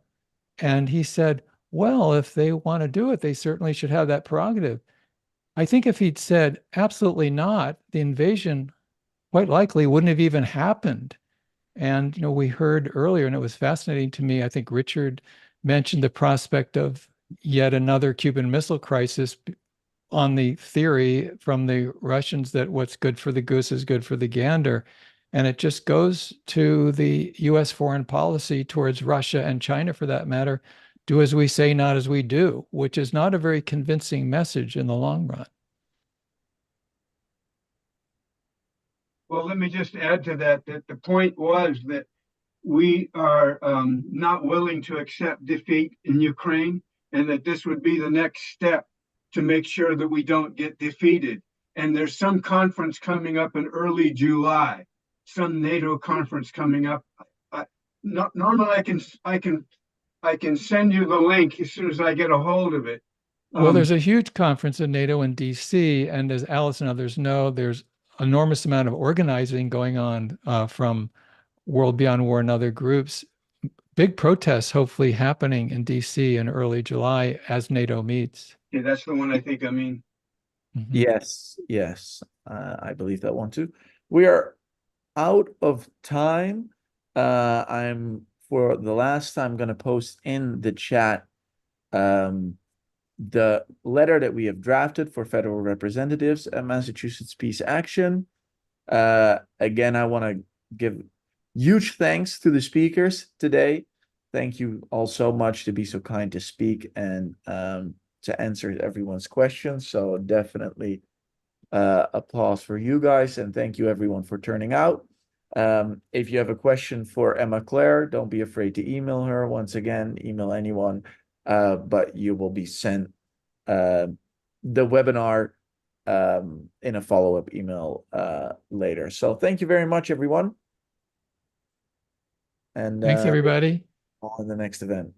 And he said, well, if they want to do it, they certainly should have that prerogative. I think if he'd said, absolutely not, the invasion quite likely wouldn't have even happened. And, we heard earlier, and it was fascinating to me, I think Richard mentioned the prospect of yet another Cuban Missile Crisis on the theory from the Russians that what's good for the goose is good for the gander. And it just goes to the US foreign policy towards Russia and China, for that matter, do as we say, not as we do, which is not a very convincing message in the long run. Well, let me just add to that, that the point was that we are not willing to accept defeat in Ukraine, and that this would be the next step to make sure that we don't get defeated. And there's some conference coming up in early July, some NATO conference coming up. Normally I can send you the link as soon as I get a hold of it. Well, there's a huge conference in NATO in DC, and as Alice and others know, there's enormous amount of organizing going on from World Beyond War and other groups. Big protests hopefully happening in DC in early July as NATO meets. Yeah, that's the one I think I mean. Yes, I believe that one too. We are out of time. I'm for the last time going to post in the chat the letter that we have drafted for federal representatives at Massachusetts Peace Action. Again, I want to give huge thanks to the speakers today. Thank you all so much to be so kind to speak and to answer everyone's questions. So definitely applause for you guys, and thank you everyone for turning out. If you have a question for Emma Claire, don't be afraid to email her. Once again, email anyone, but you will be sent the webinar in a follow-up email later. So thank you very much, everyone. And thanks, everybody. On the next event.